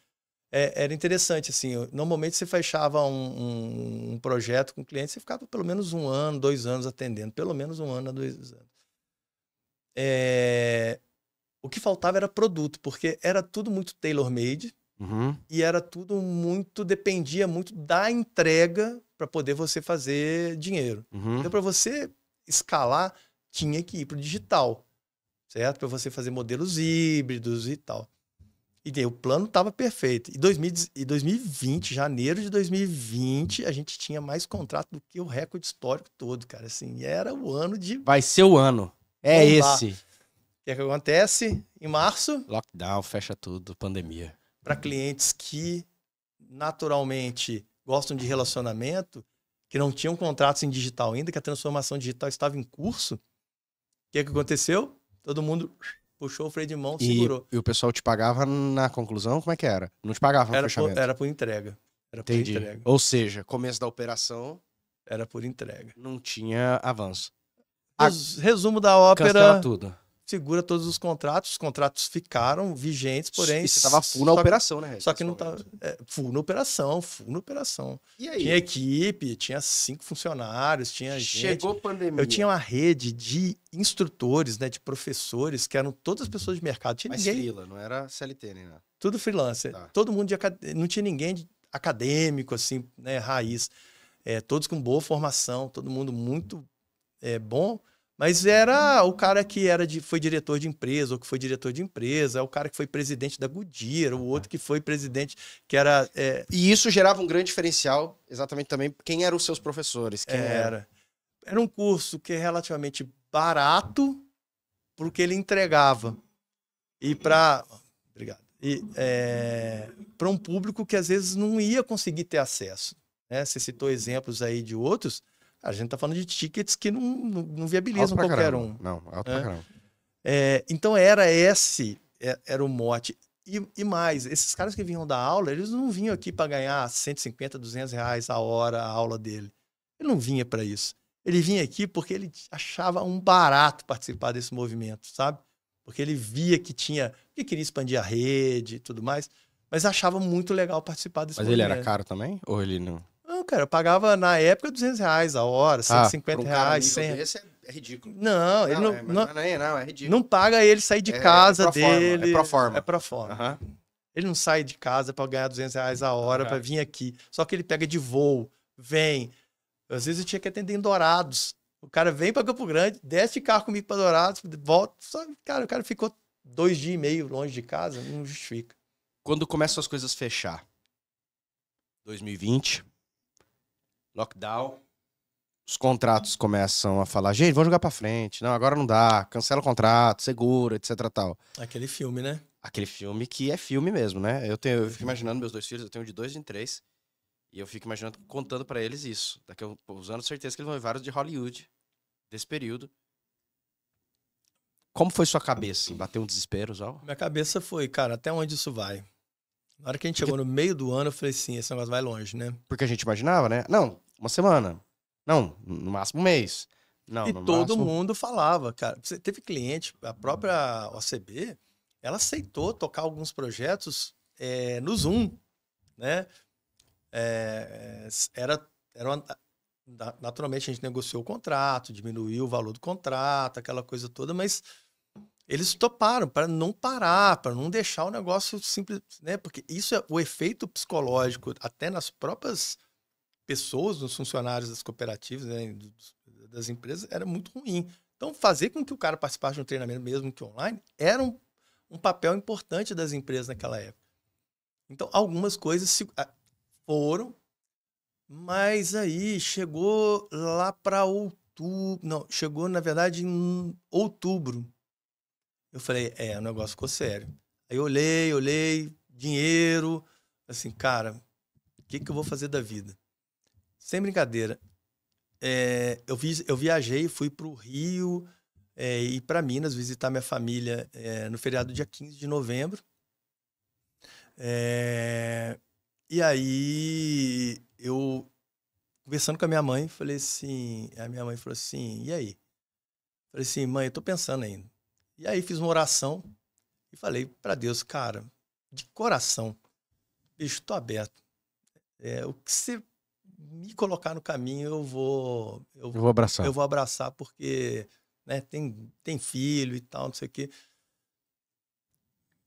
Era interessante, assim. Normalmente você fechava um projeto com cliente, você ficava pelo menos 1 ano, 2 anos atendendo. Pelo menos 1 ano a 2 anos. O que faltava era produto, porque era tudo muito tailor-made. Uhum. E era tudo muito... Dependia muito da entrega para poder você fazer dinheiro. Uhum. Então, para você escalar, tinha que ir para o digital. Certo? Para você fazer modelos híbridos e tal. E daí, o plano estava perfeito. Em 2020, janeiro de 2020, a gente tinha mais contrato do que o recorde histórico todo, cara. Assim, era o ano de... Vai ser o ano. É bombar. esse. O que acontece? Em março, Lockdown, fecha tudo, pandemia. para clientes que naturalmente gostam de relacionamento, que não tinham contratos em digital ainda, que a transformação digital estava em curso, o que aconteceu? Todo mundo puxou o freio de mão, segurou. E o pessoal te pagava na conclusão? Como é que era? Não te pagava no fechamento? Era por entrega. Entendi. Ou seja, começo da operação... Era por entrega. Não tinha avanço. Resumo da ópera... Cancela tudo. Segura todos os contratos ficaram vigentes, porém... E você tava full na operação, né? Só que não tava... full na operação. E aí? Tinha equipe, tinha 5 funcionários, tinha Chegou gente. pandemia. Eu tinha uma rede de instrutores, né, de professores, que eram todas pessoas de mercado. Tinha Mas ninguém... freela, não era CLT nem nada. Tudo freelancer. Tá. Todo mundo não tinha ninguém acadêmico, assim, né, raiz. Todos com boa formação, todo mundo muito bom. Mas era o cara que foi diretor de empresa, ou que foi diretor de empresa, o cara que foi presidente da Goodyear, o outro que foi presidente, que era... E isso gerava um grande diferencial, exatamente também, quem eram os seus professores? Quem era? Era um curso que é relativamente barato para o que ele entregava. E para... Obrigado. E para um público que às vezes não ia conseguir ter acesso. Né? Você citou exemplos aí de outros... A gente tá falando de tickets que não viabilizam qualquer um. Não, alto pra caramba. Então era o mote. E mais, esses caras que vinham da aula, eles não vinham aqui para ganhar 150, 200 reais a hora a aula dele. Ele não vinha para isso. Ele vinha aqui porque ele achava um barato participar desse movimento, sabe? Porque ele via que queria expandir a rede e tudo mais, mas achava muito legal participar desse movimento. Mas ele era caro também? Ou ele não... Não, cara, eu pagava na época 200 reais a hora, 150 reais, 100. Esse é ridículo. Não, ele Não, é ridículo. não paga ele sair de casa dele. É pro forma. É pro forma. Uhum. Ele não sai de casa para ganhar 200 reais a hora para vir aqui. Só que ele pega de voo, vem. Às vezes eu tinha que atender em Dourados. O cara vem para Campo Grande, desce de carro comigo para Dourados, volta. Cara, o cara ficou 2 dias e meio longe de casa, não justifica. Quando começam as coisas a fechar? 2020... Lockdown, os contratos começam a falar, gente, vamos jogar pra frente, não, agora não dá, cancela o contrato, segura, etc tal. Aquele filme, né? Aquele filme que é filme mesmo, né? Eu fico imaginando meus 2 filhos, eu tenho de 2 e de 3, e eu fico imaginando, contando pra eles isso. Daqui a uns anos, certeza que eles vão ver vários de Hollywood, desse período. Como foi sua cabeça, assim? Bateu um desespero, Zal? Minha cabeça foi, cara, até onde isso vai? Na hora que a gente chegou no meio do ano, eu falei assim, esse negócio vai longe, né? Porque a gente imaginava, né? Não, uma semana. Não, no máximo um mês. Não, e todo mundo falava, cara. Você teve cliente, a própria OCB, ela aceitou tocar alguns projetos no Zoom, né? naturalmente a gente negociou o contrato, diminuiu o valor do contrato, aquela coisa toda, mas eles toparam para não parar, para não deixar o negócio simples, né? Porque isso é o efeito psicológico até nas próprias pessoas, nos funcionários das cooperativas, né, das empresas, era muito ruim. Então, fazer com que o cara participasse de um treinamento, mesmo que online, era um papel importante das empresas naquela época. Então, algumas coisas foram, mas aí chegou lá para outubro. Não, chegou, na verdade, em outubro. Eu falei, o negócio ficou sério. Aí eu olhei, dinheiro, assim, cara, o que eu vou fazer da vida? Sem brincadeira. Eu viajei, fui para o Rio e para Minas visitar minha família no feriado dia 15 de novembro. E aí, eu, conversando com a minha mãe, falei assim... A minha mãe falou assim, e aí? Falei assim, mãe, eu tô pensando ainda. E aí, fiz uma oração e falei para Deus, cara, de coração, bicho, tô aberto. O que você me colocar no caminho, eu vou abraçar. Eu vou abraçar, porque, né, tem filho e tal, não sei o quê.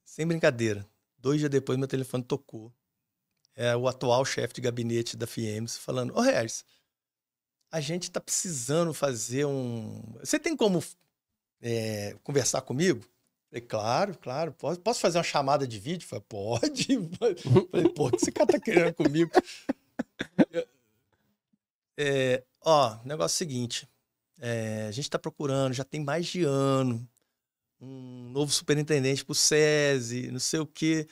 Sem brincadeira. 2 dias depois, meu telefone tocou. É o atual chefe de gabinete da FIEMS falando, ô Regis, a gente tá precisando fazer Você tem como conversar comigo? Falei, claro. Posso fazer uma chamada de vídeo? Falei, pode. Falei, pô, o que esse cara tá querendo comigo? Negócio seguinte. A gente tá procurando, já tem mais de ano, um novo superintendente pro SESI, não sei o quê.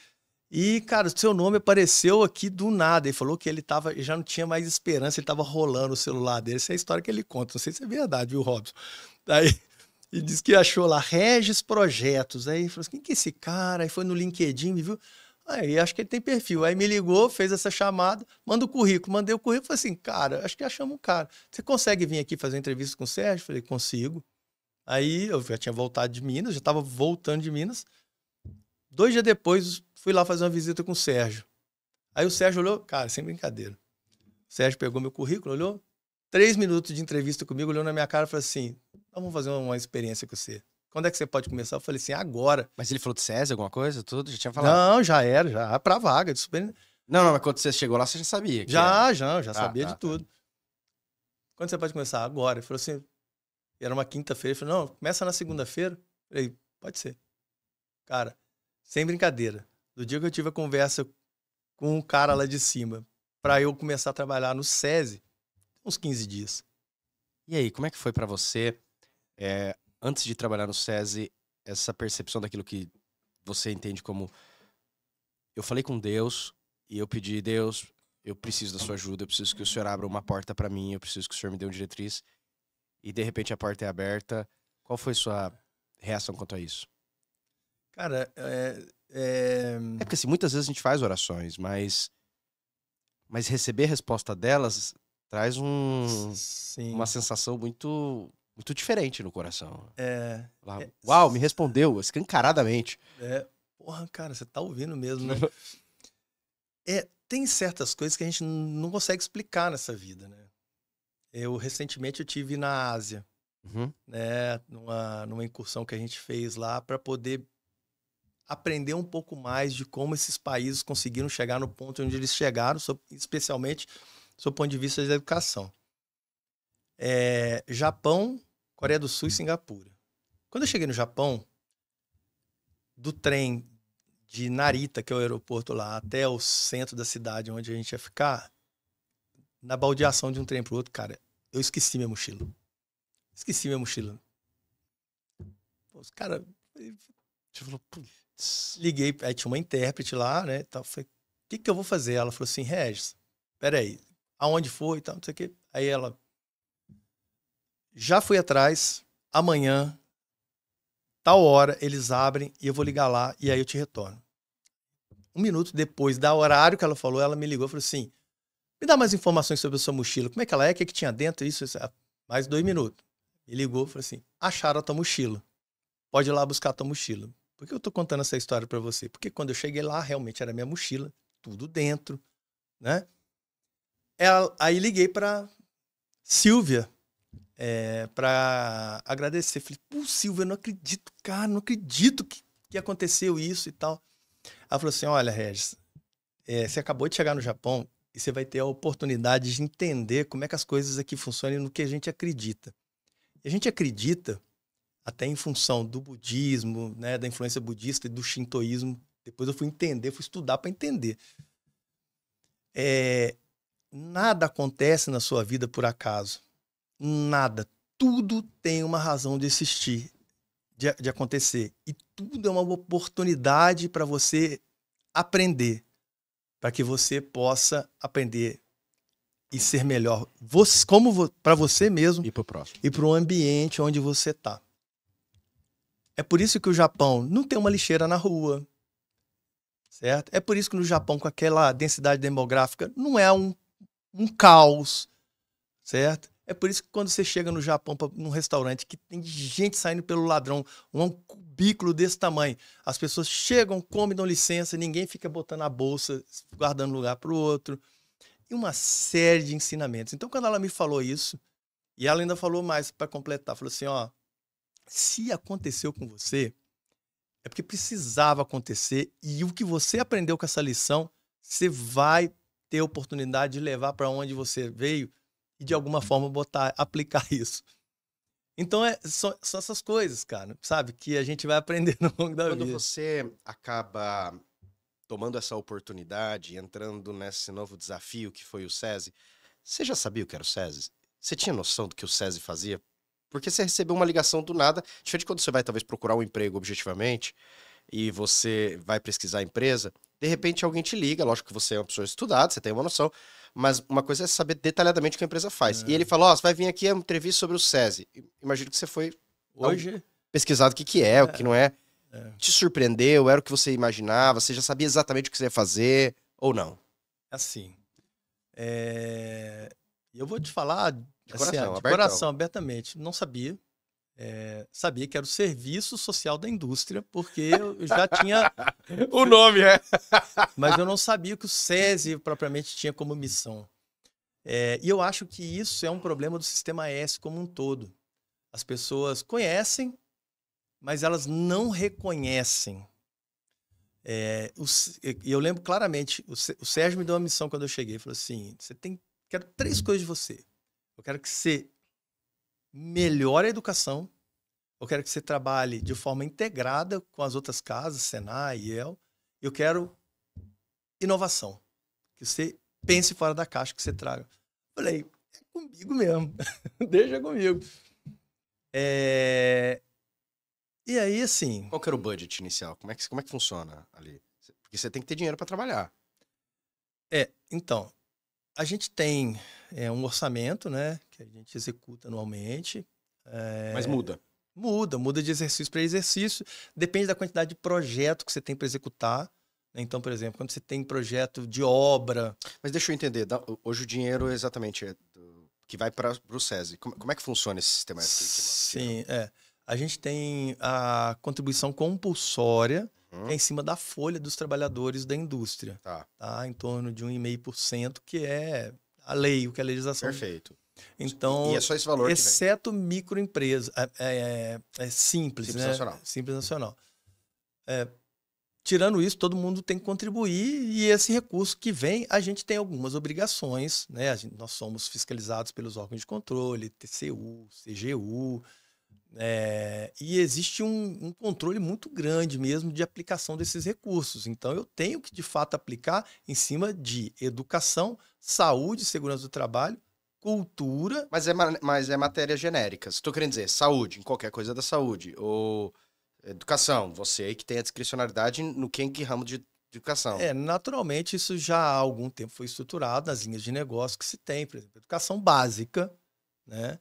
E, cara, o seu nome apareceu aqui do nada. Ele falou que ele já não tinha mais esperança, ele tava rolando o celular dele. Essa é a história que ele conta. Não sei se é verdade, viu, Robson? Aí, e disse que achou lá Regis Projetos. Aí falou assim, quem que é esse cara? Aí foi no LinkedIn, me viu. Aí acho que ele tem perfil. Aí me ligou, fez essa chamada, manda o currículo. Mandei o currículo, falei assim, cara, acho que achamos um cara. Você consegue vir aqui fazer entrevista com o Sérgio? Falei, consigo. Aí eu já tinha voltado de Minas, já estava voltando de Minas. 2 dias depois, fui lá fazer uma visita com o Sérgio. Aí o Sérgio olhou, cara, sem brincadeira. O Sérgio pegou meu currículo, olhou, 3 minutos de entrevista comigo, olhou na minha cara e falou assim, vamos fazer uma experiência com você. Quando é que você pode começar? Eu falei assim, agora. Mas ele falou de SESI, alguma coisa, tudo? Já tinha falado? Não, já pra vaga de super... Não, mas quando você chegou lá, você já sabia. Já sabia de tudo. Quando você pode começar? Agora. Ele falou assim, era uma quinta-feira, ele falou, não, começa na segunda-feira. Eu falei, pode ser. Cara, sem brincadeira, do dia que eu tive a conversa com um cara lá de cima, pra eu começar a trabalhar no SESI, uns 15 dias. E aí, como é que foi pra você, antes de trabalhar no SESI, essa percepção daquilo que você entende como... Eu falei com Deus e eu pedi, Deus, eu preciso da sua ajuda, eu preciso que o Senhor abra uma porta pra mim, eu preciso que o Senhor me dê uma diretriz. E de repente a porta é aberta. Qual foi sua reação quanto a isso? Cara, porque assim, muitas vezes a gente faz orações, mas receber a resposta delas traz uma sensação muito, muito diferente no coração. Uau, me respondeu escancaradamente. Porra, cara, você tá ouvindo mesmo, né? Tem certas coisas que a gente não consegue explicar nessa vida, né? Recentemente eu tive na Ásia, né? Numa incursão que a gente fez lá para poder aprender um pouco mais de como esses países conseguiram chegar no ponto onde eles chegaram, especialmente do ponto de vista da educação. Japão, Coreia do Sul e Singapura. Quando eu cheguei no Japão, do trem de Narita, que é o aeroporto lá, até o centro da cidade onde a gente ia ficar, na baldeação de um trem pro outro, cara, eu esqueci minha mochila. Os caras... Liguei, aí tinha uma intérprete lá, né? Tal, falei, o que eu vou fazer? Ela falou assim, Regis, peraí, aonde foi e tal, não sei o quê. Aí ela, já fui atrás, amanhã, tal hora, eles abrem e eu vou ligar lá e aí eu te retorno. 1 minuto depois do horário que ela falou, ela me ligou e falou assim, me dá mais informações sobre a sua mochila, como é que ela é, o que tinha dentro, isso. Mais 2 minutos. Me ligou e falou assim, acharam a tua mochila, pode ir lá buscar a tua mochila. Por que eu tô contando essa história pra você? Porque quando eu cheguei lá, realmente era minha mochila, tudo dentro, né? Aí liguei pra Silvia, para agradecer. Falei, pô, Silvia, eu não acredito, cara, não acredito que aconteceu isso e tal. Ela falou assim, olha, Regis, você acabou de chegar no Japão e você vai ter a oportunidade de entender como é que as coisas aqui funcionam e no que a gente acredita. E a gente acredita até em função do budismo, né, da influência budista e do shintoísmo. Depois eu fui entender, fui estudar para entender. Nada acontece na sua vida por acaso. Nada. Tudo tem uma razão de existir, de acontecer. E tudo é uma oportunidade para você aprender, para que você possa aprender e ser melhor, como para você mesmo E pro próximo. e para o ambiente onde você está. É por isso que o Japão não tem uma lixeira na rua, certo? É por isso que no Japão, com aquela densidade demográfica, não é um caos, certo? É por isso que quando você chega no Japão, num restaurante que tem gente saindo pelo ladrão, um cubículo desse tamanho, as pessoas chegam, comem, dão licença, ninguém fica botando a bolsa, guardando lugar para o outro. E uma série de ensinamentos. Então, quando ela me falou isso, e ela ainda falou mais para completar, falou assim, ó, se aconteceu com você, é porque precisava acontecer, e o que você aprendeu com essa lição, você vai ter a oportunidade de levar para onde você veio e de alguma forma aplicar isso. Então são essas coisas, cara, sabe? Que a gente vai aprender no longo da vida. Quando você acaba tomando essa oportunidade, entrando nesse novo desafio que foi o SESI, você já sabia o que era o SESI? Você tinha noção do que o SESI fazia? Porque você recebeu uma ligação do nada, diferente de quando você vai talvez procurar um emprego objetivamente e você vai pesquisar a empresa, de repente alguém te liga, lógico que você é uma pessoa estudada, você tem uma noção, mas uma coisa é saber detalhadamente o que a empresa faz. E ele falou, ó, você vai vir aqui a uma entrevista sobre o SESI. Imagino que você foi Hoje pesquisado o que é, o que não é. Te surpreendeu? Era o que você imaginava? Você já sabia exatamente o que você ia fazer ou não? assim, eu vou te falar De coração, de abertão. coração, abertamente. Não sabia. Sabia que era o Serviço Social da Indústria, porque eu já tinha O nome é. mas eu não sabia que o SESI propriamente tinha como missão. E eu acho que isso é um problema do sistema S como um todo. As pessoas conhecem, mas elas não reconhecem. E eu lembro claramente, o Sérgio me deu uma missão quando eu cheguei. Falou assim, quero 3 coisas de você. Eu quero que você melhore a educação. Eu quero que você trabalhe de forma integrada com as outras casas, Senai, IEL. Eu quero inovação. Que você pense fora da caixa, que você traga. Falei, é comigo mesmo. Deixa comigo. E aí, assim... Qual que era o budget inicial? Como é que funciona ali? Porque você tem que ter dinheiro para trabalhar. Então, a gente tem um orçamento, né? Que a gente executa anualmente. Mas muda. Muda de exercício para exercício. Depende da quantidade de projeto que você tem para executar. Então, por exemplo, quando você tem projeto de obra... Mas deixa eu entender, hoje o dinheiro exatamente que vai para o SESI. Como é que funciona esse sistema? Sim, a gente tem a contribuição compulsória, que é em cima da folha dos trabalhadores da indústria. Tá. Em torno de 1,5%, que é a lei, o que é a legislação. Perfeito. Então, e é só esse valor exceto microempresa, simples, Simples né? nacional. Simples nacional. Tirando isso, todo mundo tem que contribuir e esse recurso que vem, a gente tem algumas obrigações, né? Nós somos fiscalizados pelos órgãos de controle, TCU, CGU, e existe um controle muito grande mesmo de aplicação desses recursos. Então, eu tenho que, de fato, aplicar em cima de educação, saúde, segurança do trabalho, cultura... Mas é matéria genérica. Estou querendo dizer, saúde, em qualquer coisa da saúde, ou... Educação, você aí que tem a discricionalidade no que ramo de educação. Naturalmente, isso já há algum tempo foi estruturado nas linhas de negócio que se tem, por exemplo, educação básica, né?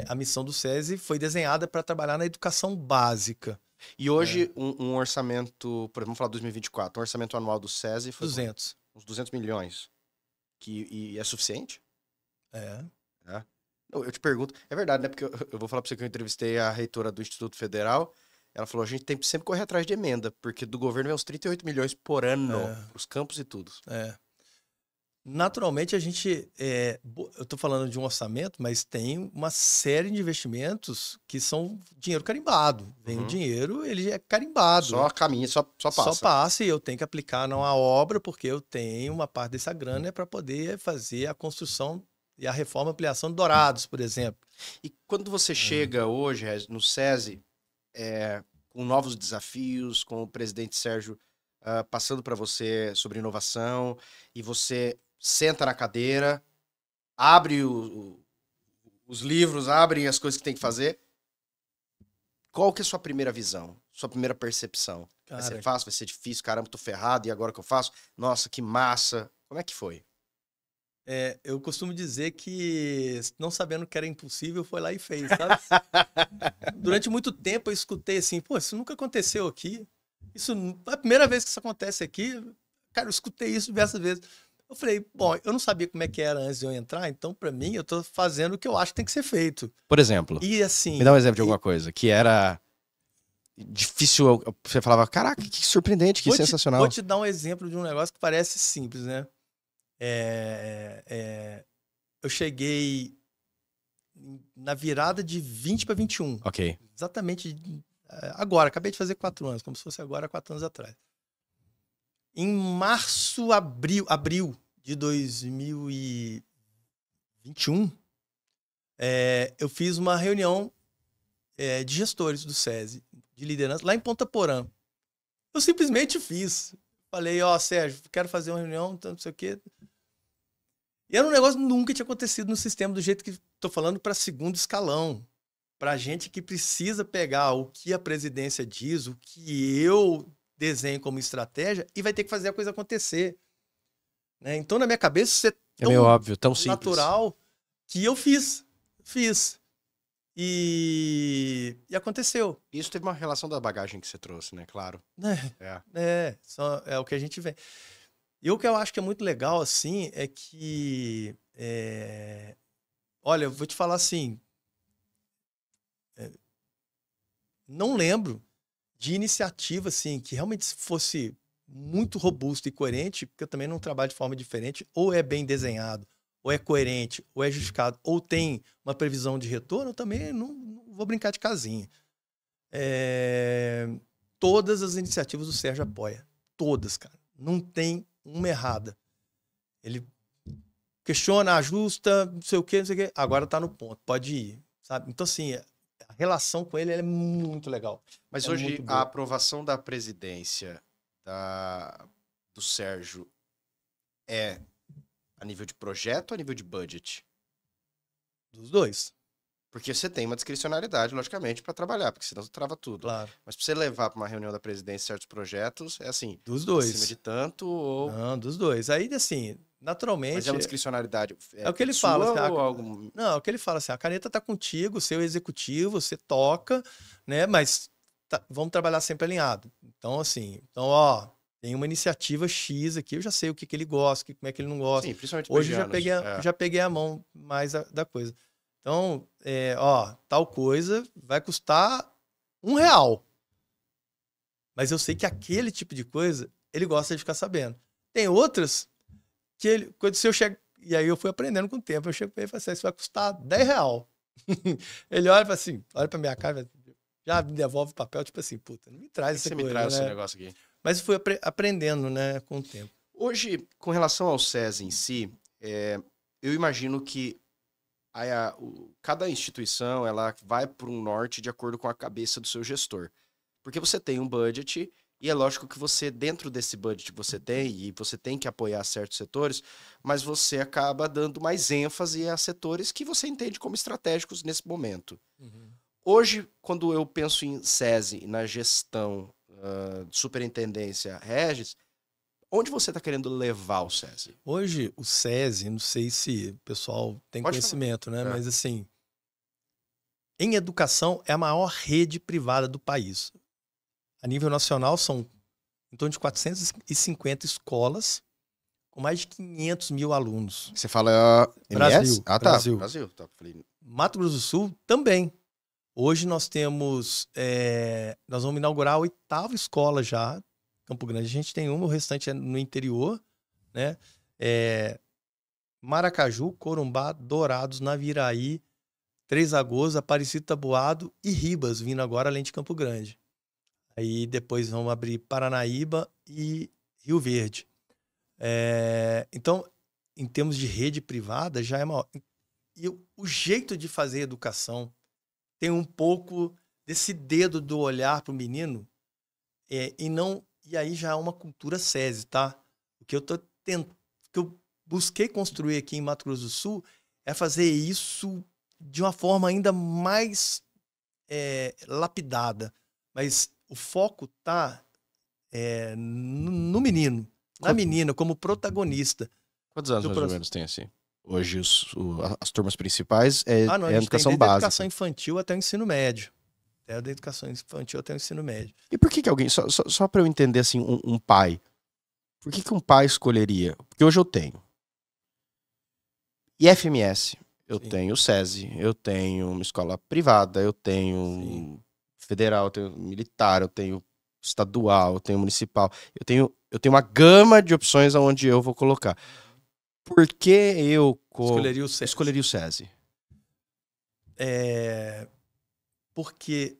A missão do SESI foi desenhada para trabalhar na educação básica. E hoje, um orçamento, por exemplo, vamos falar de 2024, um orçamento anual do SESI foi 200. Uns 200 milhões. E é suficiente? Não, eu te pergunto, é verdade, né? Porque eu vou falar para você que eu entrevistei a reitora do Instituto Federal. Ela falou, a gente tem que sempre correr atrás de emenda, porque do governo vem uns 38 milhões por ano, os campos e tudo. Naturalmente, a gente... eu estou falando de um orçamento, mas tem uma série de investimentos que são dinheiro carimbado. Vem o dinheiro, ele é carimbado. Só caminha, só passa. Só passa e eu tenho que aplicar numa obra, porque eu tenho uma parte dessa grana para poder fazer a construção e a reforma e ampliação de Dourados, por exemplo. E quando você chega hoje, Regis, no SESI, com novos desafios, com o presidente Sérgio passando para você sobre inovação, e você senta na cadeira, abre os livros, abre as coisas que tem que fazer, qual que é a sua primeira visão? Sua primeira percepção? Vai ser fácil, vai ser difícil, caramba, tô ferrado, e agora o que eu faço? Nossa, que massa! Como é que foi? Eu costumo dizer que, não sabendo que era impossível, foi lá e fez, sabe? Durante muito tempo eu escutei assim, pô, isso nunca aconteceu aqui. Isso é a primeira vez que isso acontece aqui. Cara, eu escutei isso diversas vezes. Eu falei, bom, eu não sabia como é que era antes de eu entrar, então pra mim eu tô fazendo o que eu acho que tem que ser feito. Por exemplo, e assim, me dá um exemplo de alguma coisa que era difícil, você falava, caraca, que surpreendente, que sensacional. Vou te dar um exemplo de um negócio que parece simples, né? Eu cheguei na virada de 20 para 21. Ok. Exatamente agora, acabei de fazer 4 anos, como se fosse agora 4 anos atrás. Em março, abril de 2021, eu fiz uma reunião de gestores do SESI, de liderança, lá em Ponta Porã. Eu simplesmente fiz. Falei, Sérgio, quero fazer uma reunião, não sei o quê. E era um negócio que nunca tinha acontecido no sistema do jeito que estou falando para segundo escalão. Para gente que precisa pegar o que a presidência diz, o que eu desenho como estratégia e vai ter que fazer a coisa acontecer. Né? Então, na minha cabeça, isso é tão meio óbvio, tão natural que eu fiz. E aconteceu. Isso teve uma relação da bagagem que você trouxe, né? Claro. É o que a gente vê. E o que eu acho que é muito legal, assim, é que... olha, eu vou te falar assim... não lembro de iniciativa, assim, que realmente fosse muito robusto e coerente, porque eu também não trabalho de forma diferente, ou é bem desenhado, ou é coerente, ou é justificado, ou tem uma previsão de retorno, eu também não vou brincar de casinha. Todas as iniciativas do Sérgio apoia. Todas, cara. Não tem uma errada. Ele questiona, ajusta, não sei o quê, agora tá no ponto, pode ir, sabe? Então, assim, a relação com ele é muito legal. Mas hoje a aprovação da presidência do Sérgio é a nível de projeto ou a nível de budget? Dos dois. Porque você tem uma discricionariedade, logicamente, para trabalhar, porque senão você trava tudo. Claro. Mas para você levar para uma reunião da presidência certos projetos, é assim... Dos dois. Acima de tanto ou... Não, dos dois. Aí, assim, naturalmente... Mas é uma discricionariedade é o que ele sua fala. ou algum... Não, é o que ele fala, assim, a caneta tá contigo, o seu executivo, você toca, né? Mas vamos trabalhar sempre alinhado. Então, assim, tem uma iniciativa X aqui, eu já sei o que ele gosta, como é que ele não gosta. Sim, principalmente hoje eu já peguei a mão mais da coisa. Então, tal coisa vai custar R$1. Mas eu sei que aquele tipo de coisa, ele gosta de ficar sabendo. Tem outras que se eu chego, e aí eu fui aprendendo com o tempo, eu chego pra ele e falo assim, isso vai custar R$10. Ele olha pra minha cara, já me devolve o papel, tipo assim, puta, não me traz essa coisa, me traz né? esse negócio aqui. Mas eu fui aprendendo, né, com o tempo. Hoje, com relação ao SESI em si, eu imagino que cada instituição ela vai para um norte de acordo com a cabeça do seu gestor. Porque você tem um budget e é lógico que você, dentro desse budget que você tem, e você tem que apoiar certos setores, mas você acaba dando mais ênfase a setores que você entende como estratégicos nesse momento. Uhum. Hoje, quando eu penso em SESI, na gestão, superintendência, Regis, onde você está querendo levar o SESI? Hoje, o SESI, não sei se o pessoal tem conhecimento, né? Mas, assim, em educação, é a maior rede privada do país. A nível nacional, são em torno de 450 escolas, com mais de 500 mil alunos. Você fala Brasil. Ah, tá. Brasil. Tá. Mato Grosso do Sul, também. Hoje nós temos... nós vamos inaugurar a 8ª escola já. Campo Grande a gente tem uma, o restante é no interior, né? Maracaju, Corumbá, Dourados, Naviraí, Três Lagoas, Aparecido Taboado e Ribas, vindo agora além de Campo Grande. Aí depois vamos abrir Paranaíba e Rio Verde. Então, em termos de rede privada, já é maior. E o jeito de fazer educação tem um pouco desse dedo do olhar para o menino, e aí já é uma cultura SESI, tá? O que eu busquei construir aqui em Mato Grosso do Sul é fazer isso de uma forma ainda mais lapidada. Mas o foco tá no menino, na menina, como protagonista. Quantos anos mais ou menos tem assim? Hoje as turmas principais é a educação tem básica. educação infantil até o ensino médio. Da educação infantil até o ensino médio. E por que alguém, só para eu entender assim, um pai, por que um pai escolheria? Porque hoje eu tenho IFMS, eu tenho SESI, eu tenho uma escola privada, eu tenho federal, eu tenho militar, eu tenho estadual, eu tenho municipal, eu tenho uma gama de opções aonde eu vou colocar. Por que eu escolheria o SESI? Porque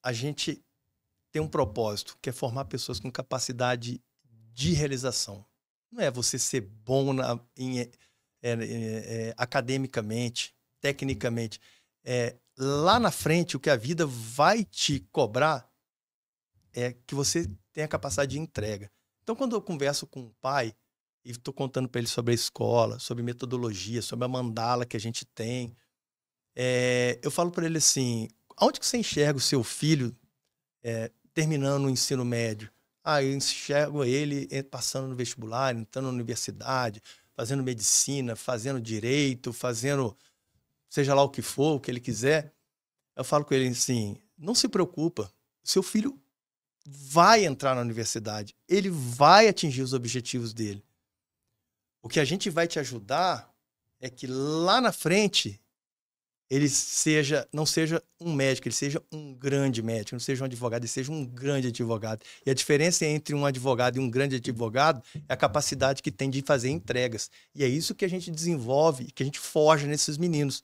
a gente tem um propósito, que é formar pessoas com capacidade de realização. Não é você ser bom academicamente, tecnicamente. Lá na frente, o que a vida vai te cobrar é que você tenha capacidade de entrega. Então, quando eu converso com um pai e estou contando para ele sobre a escola, sobre metodologia, sobre a mandala que a gente tem, eu falo para ele assim, onde que você enxerga o seu filho terminando o ensino médio? Eu enxergo ele passando no vestibular, entrando na universidade, fazendo medicina, fazendo direito, fazendo seja lá o que for, o que ele quiser. Eu falo com ele assim, não se preocupa, seu filho vai entrar na universidade, ele vai atingir os objetivos dele. O que a gente vai te ajudar é que lá na frente ele não seja um médico, ele seja um grande médico, não seja um advogado, ele seja um grande advogado. E a diferença entre um advogado e um grande advogado é a capacidade que tem de fazer entregas. E é isso que a gente desenvolve, que a gente forja nesses meninos,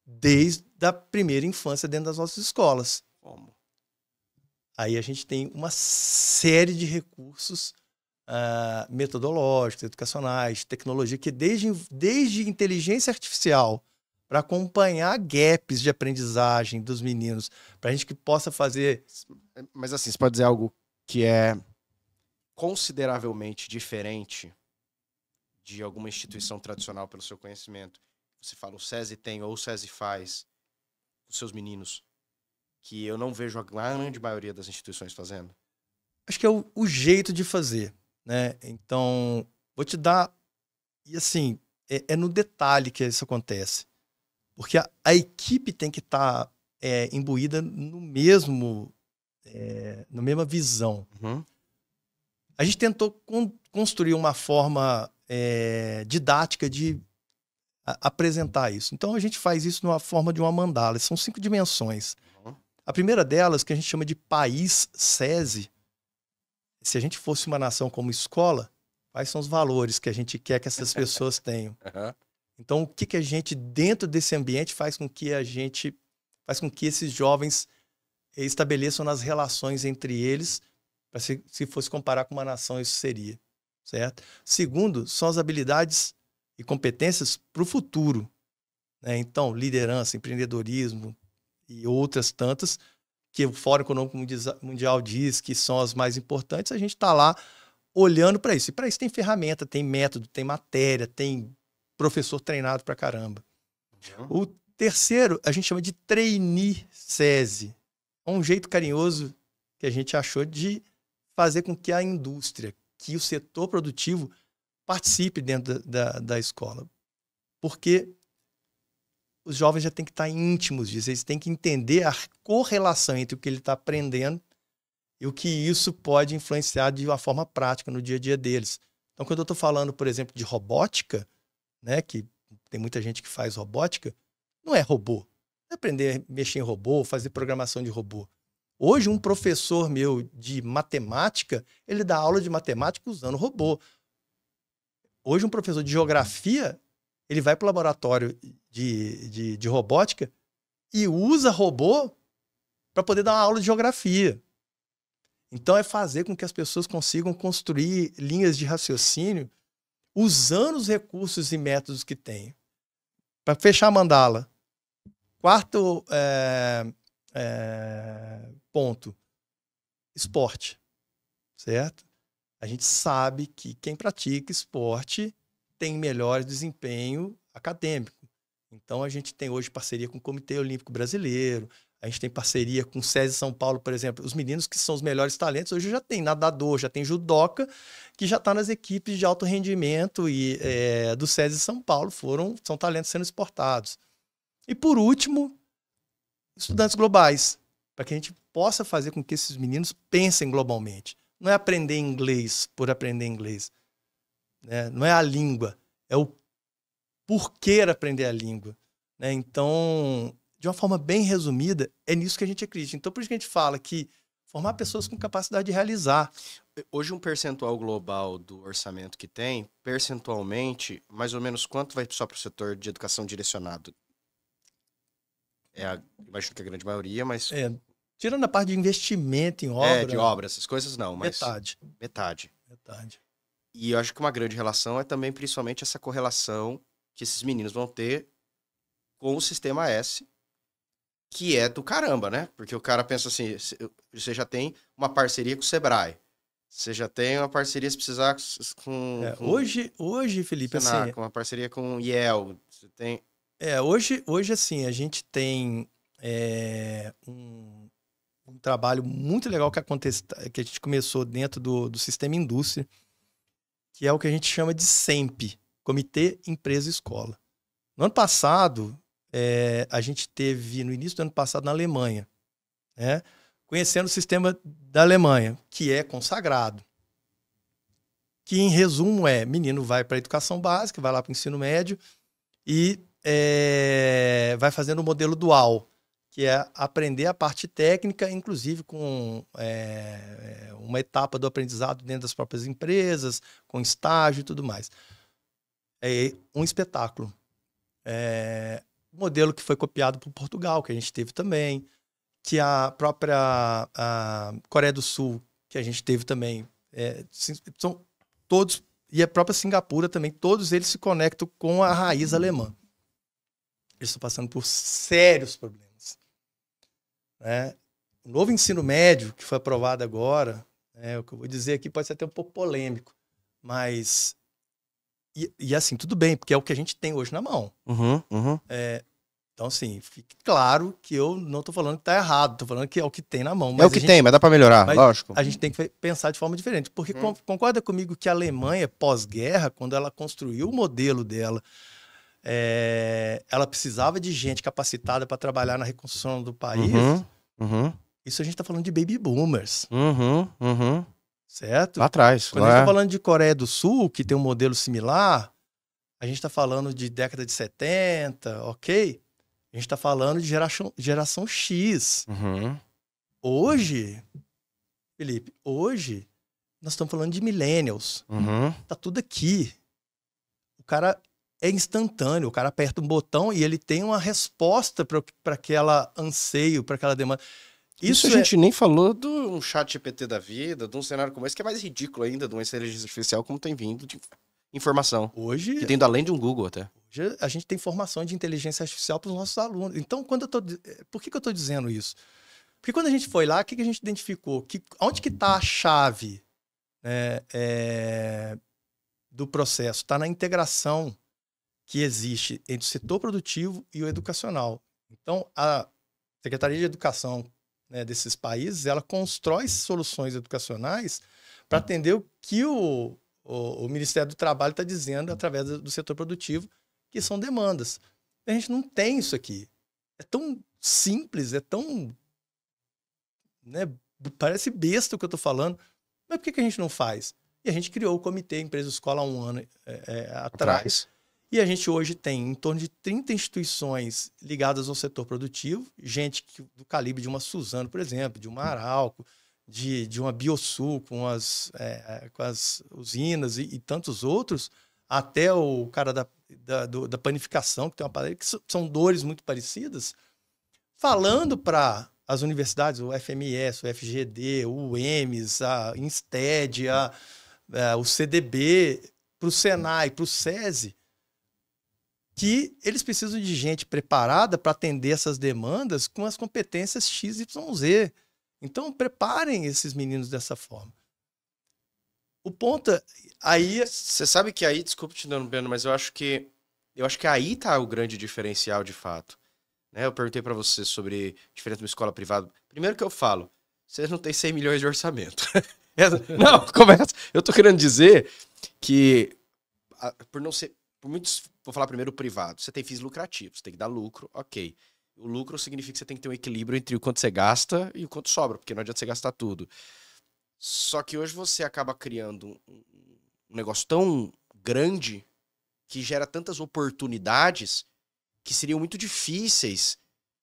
desde a primeira infância dentro das nossas escolas. Como? Aí a gente tem uma série de recursos metodológicos, educacionais, tecnologia, que desde inteligência artificial, para acompanhar gaps de aprendizagem dos meninos, para a gente que possa fazer... Mas assim, você pode dizer algo que é consideravelmente diferente de alguma instituição tradicional pelo seu conhecimento? Você fala, o SESI tem ou o SESI faz os seus meninos, que eu não vejo a grande maioria das instituições fazendo? Acho que é o jeito de fazer, né? Então, vou te dar... E assim, é no detalhe que isso acontece. Porque a equipe tem que estar imbuída na mesma visão. Uhum. A gente tentou construir uma forma didática de apresentar isso. Então, a gente faz isso numa forma de uma mandala. São 5 dimensões. Uhum. A primeira delas, que a gente chama de país SESI, se a gente fosse uma nação como escola, quais são os valores que a gente quer que essas pessoas tenham? Uhum. Então, o que a gente, dentro desse ambiente, faz com que esses jovens estabeleçam nas relações entre eles, para se fosse comparar com uma nação, isso seria, certo? Segundo, são as habilidades e competências para o futuro, né? Então, liderança, empreendedorismo e outras tantas, que o Fórum Econômico Mundial diz que são as mais importantes, a gente está lá olhando para isso. E para isso tem ferramenta, tem método, tem matéria, tem professor treinado pra caramba. Uhum. O terceiro, a gente chama de trainee SESI. É um jeito carinhoso que a gente achou de fazer com que a indústria, que o setor produtivo participe dentro da escola. Porque os jovens já têm que estar íntimos disso, eles têm que entender a correlação entre o que ele está aprendendo e o que isso pode influenciar de uma forma prática no dia a dia deles. Então, quando eu estou falando, por exemplo, de robótica, né, que tem muita gente que faz robótica, não é robô. É aprender a mexer em robô, fazer programação de robô. Hoje, um professor meu de matemática, ele dá aula de matemática usando robô. Hoje, um professor de geografia, ele vai para o laboratório de robótica e usa robô para poder dar uma aula de geografia. Então, é fazer com que as pessoas consigam construir linhas de raciocínio usando os recursos e métodos que têm. Para fechar a mandala, quarto ponto, esporte, certo? A gente sabe que quem pratica esporte tem melhor desempenho acadêmico. Então, a gente tem hoje parceria com o Comitê Olímpico Brasileiro, a gente tem parceria com o SESI São Paulo, por exemplo. Os meninos que são os melhores talentos, hoje já tem nadador, já tem judoca, que já está nas equipes de alto rendimento e do SESI São Paulo, são talentos sendo exportados. E, por último, estudantes globais, para que a gente possa fazer com que esses meninos pensem globalmente. Não é aprender inglês por aprender inglês, né? Não é a língua, é o porquê aprender a língua, né? Então, de uma forma bem resumida, é nisso que a gente acredita. Então, por isso que a gente fala que formar pessoas com capacidade de realizar. Hoje, um percentual global do orçamento que tem, percentualmente, mais ou menos quanto vai só para o setor de educação direcionado? Imagino que a grande maioria, mas... Tirando a parte de investimento em obra... de obra, essas coisas não, mas... Metade. E eu acho que uma grande relação é também, principalmente, essa correlação que esses meninos vão ter com o Sistema S, que é do caramba, né? Porque o cara pensa assim, você já tem uma parceria com o Sebrae, você já tem uma parceria, se precisar, com hoje, Felipe, Senac, assim... uma parceria com o IEL, você tem... Hoje, assim, a gente tem um trabalho muito legal que a gente começou dentro do Sistema Indústria, que é o que a gente chama de SEMP, Comitê Empresa Escola. No ano passado, a gente teve, no início do ano passado, na Alemanha, né, conhecendo o sistema da Alemanha, que é consagrado. Que, em resumo, menino vai para a educação básica, vai lá para o ensino médio e vai fazendo o modelo dual, que é aprender a parte técnica, inclusive com uma etapa do aprendizado dentro das próprias empresas, com estágio e tudo mais. É um espetáculo. Modelo que foi copiado por Portugal, que a gente teve também, que a própria Coreia do Sul, que a gente teve também, são todos, e a própria Singapura também, todos eles se conectam com a raiz alemã. Eles estão passando por sérios problemas, né? O novo ensino médio, que foi aprovado agora, o que eu vou dizer aqui pode ser até um pouco polêmico, mas... E assim, tudo bem, porque é o que a gente tem hoje na mão. Então, assim, fique claro que eu não estou falando que está errado, estou falando que é o que tem na mão. Mas tem, mas dá para melhorar, lógico. A gente tem que pensar de forma diferente, porque concorda comigo que a Alemanha, pós-guerra, quando ela construiu o modelo dela, ela precisava de gente capacitada para trabalhar na reconstrução do país. Isso a gente está falando de baby boomers. Certo? Lá atrás. Quando a gente está falando de Coreia do Sul, que tem um modelo similar, a gente está falando de década de 70, ok? A gente está falando de geração X. Hoje, Felipe, nós estamos falando de millennials. Tá tudo aqui. O cara é instantâneo, o cara aperta um botão e ele tem uma resposta para aquela anseio, para aquela demanda. Isso a gente nem falou de um chat GPT da vida, de um cenário como esse, que é mais ridículo ainda, de uma inteligência artificial, como tem vindo de informação. Hoje... Que tem além de um Google até. Hoje a gente tem formação de inteligência artificial para os nossos alunos. Então, por que eu estou dizendo isso? Porque quando a gente foi lá, o que a gente identificou? Onde que está a chave do processo? Está na integração que existe entre o setor produtivo e o educacional. Então, a Secretaria de Educação, né, desses países, ela constrói soluções educacionais para atender o que o Ministério do Trabalho está dizendo através do setor produtivo, que são demandas. A gente não tem isso aqui. É tão simples, é tão... né, parece besta o que eu estou falando, mas por que a gente não faz? E a gente criou o Comitê Empresa Escola há um ano atrás. E a gente hoje tem em torno de 30 instituições ligadas ao setor produtivo, gente do calibre de uma Suzano, por exemplo, de uma Arauco, de uma Biosul com as usinas e tantos outros, até o cara da panificação, que tem uma parada que são dores muito parecidas, falando para as universidades, o FMS, o FGD, o UEMS, a Insted, o CDB, para o Senai, para o SESI, que eles precisam de gente preparada para atender essas demandas com as competências X, Y, Z. Então, preparem esses meninos dessa forma. O ponto aí... Você sabe que aí, desculpa te dando, Breno, mas eu acho que aí tá o grande diferencial de fato. Né? Eu perguntei para você sobre diferença de uma escola privada. Primeiro que eu falo, vocês não têm 100 milhões de orçamento. Não, começa. Eu tô querendo dizer que, por muitos, vou falar primeiro o privado, você tem fins lucrativos, você tem que dar lucro, ok. O lucro significa que você tem que ter um equilíbrio entre o quanto você gasta e o quanto sobra, porque não adianta você gastar tudo. Só que hoje você acaba criando um negócio tão grande que gera tantas oportunidades que seriam muito difíceis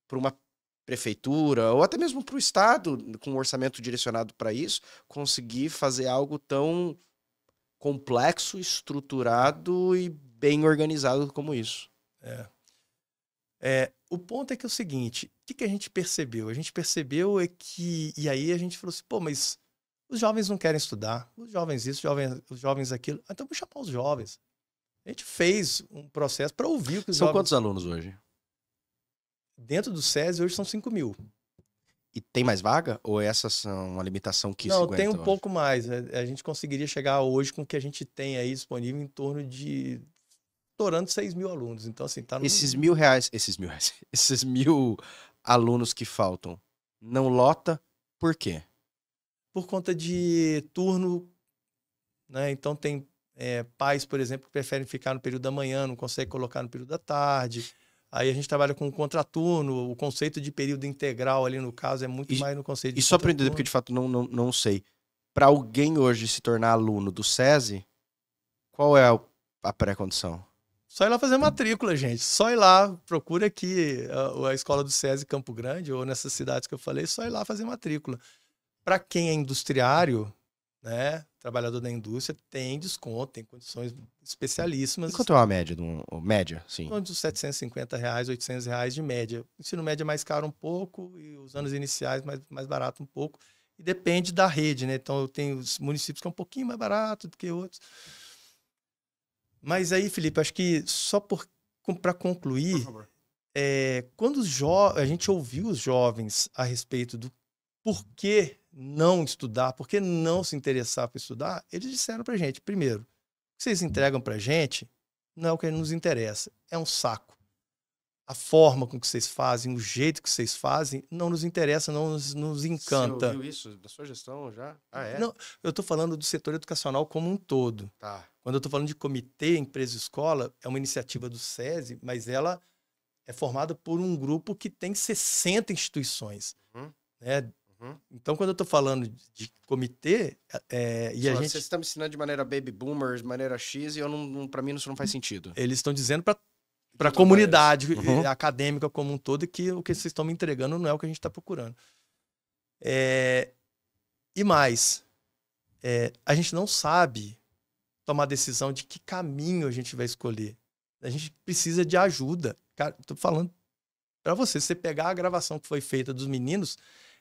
para uma prefeitura ou até mesmo para o Estado, com um orçamento direcionado para isso, conseguir fazer algo tão complexo, estruturado e bem organizado como isso. O ponto é que é o seguinte, o que a gente percebeu? A gente percebeu que, e aí a gente falou assim, pô, mas os jovens não querem estudar, os jovens isso, os jovens aquilo, então vamos chamar os jovens. A gente fez um processo para ouvir o que os São jovens... quantos alunos hoje? Dentro do SESI hoje são 5 mil. E tem mais vaga? Ou essas são uma limitação que Não, se aguenta tem um hoje? pouco mais. A gente conseguiria chegar hoje com o que a gente tem aí disponível em torno de... estourando 6 mil alunos. Então, assim, tá no... Esses mil alunos que faltam, não lota, por quê? Por conta de turno, né? Então tem pais, por exemplo, que preferem ficar no período da manhã, não conseguem colocar no período da tarde. Aí a gente trabalha com contraturno, o conceito de período integral ali no caso é muito mais no conceito de E só para entender, contraturno. porque de fato não sei. Para alguém hoje se tornar aluno do SESI, qual é a pré-condição? Só ir lá fazer matrícula, gente. Só ir lá, procura aqui a escola do SESI Campo Grande, ou nessas cidades que eu falei, só ir lá fazer matrícula. Para quem é industriário, né, trabalhador da indústria, tem desconto, tem condições especialíssimas. E quanto é uma média? Média, sim. Uns R$750, R$800 de média. O ensino médio é mais caro um pouco e os anos iniciais mais barato um pouco. E depende da rede, né? Então eu tenho os municípios que é um pouquinho mais barato do que outros. Mas aí, Felipe, acho que só para concluir, quando a gente ouviu os jovens a respeito do porquê não estudar, porquê não se interessar por estudar, eles disseram pra gente, primeiro, o que vocês entregam pra gente não é o que nos interessa, é um saco. A forma com que vocês fazem, o jeito que vocês fazem, não nos interessa, não nos encanta. Você ouviu isso da sua gestão já? Não, eu tô falando do setor educacional como um todo. Tá. Quando eu tô falando de comitê, empresa e escola, é uma iniciativa do SESI, mas ela é formada por um grupo que tem 60 instituições. Né? Então, quando eu tô falando de comitê, e a gente... Vocês estão me ensinando de maneira baby boomers, de maneira X, e para mim isso não faz sentido. Eles estão dizendo para a comunidade acadêmica como um todo que o que vocês estão me entregando não é o que a gente está procurando. E mais, a gente não sabe tomar decisão de que caminho a gente vai escolher. A gente precisa de ajuda. Cara, tô falando para você, se você pegar a gravação que foi feita dos meninos,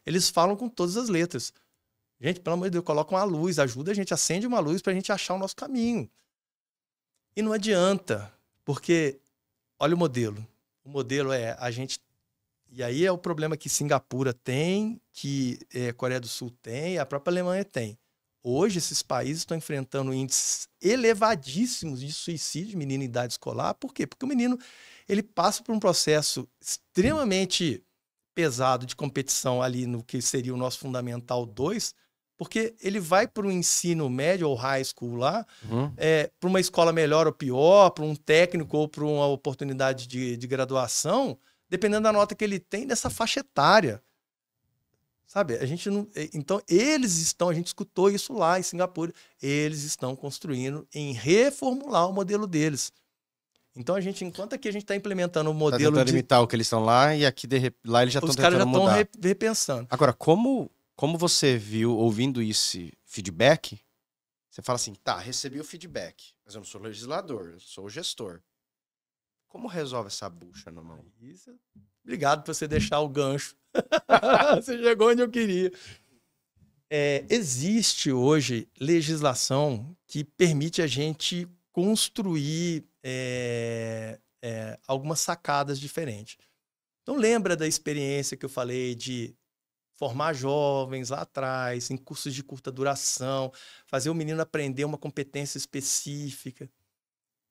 eles falam com todas as letras. Gente, pelo amor de Deus, coloca uma luz, ajuda a gente, acende uma luz para a gente achar o nosso caminho. E não adianta, porque olha o modelo. O modelo é a gente... E aí é o problema que Singapura tem, que Coreia do Sul tem, a própria Alemanha tem. Hoje, esses países estão enfrentando índices elevadíssimos de suicídio de menino em idade escolar. Por quê? Porque o menino ele passa por um processo extremamente pesado de competição ali no que seria o nosso Fundamental 2, porque ele vai para o ensino médio ou high school lá, para uma escola melhor ou pior, para um técnico ou para uma oportunidade de graduação, dependendo da nota que ele tem dessa faixa etária. Sabe, a gente não... Então, a gente escutou isso lá em Singapura, eles estão construindo em reformular o modelo deles. Então, enquanto aqui a gente está implementando o modelo tentando limitar o que eles estão lá, e aqui lá eles já estão tentando mudar. Os caras já estão repensando. Agora, como você viu, ouvindo esse feedback, Você fala assim, tá, recebi o feedback, mas eu não sou legislador, eu sou o gestor. Como resolve essa bucha na mão? Isso. Obrigado por você deixar o gancho. Você chegou onde eu queria. Existe hoje legislação que permite a gente construir algumas sacadas diferentes. Então lembra da experiência que eu falei de formar jovens lá atrás, em cursos de curta duração, fazer o menino aprender uma competência específica.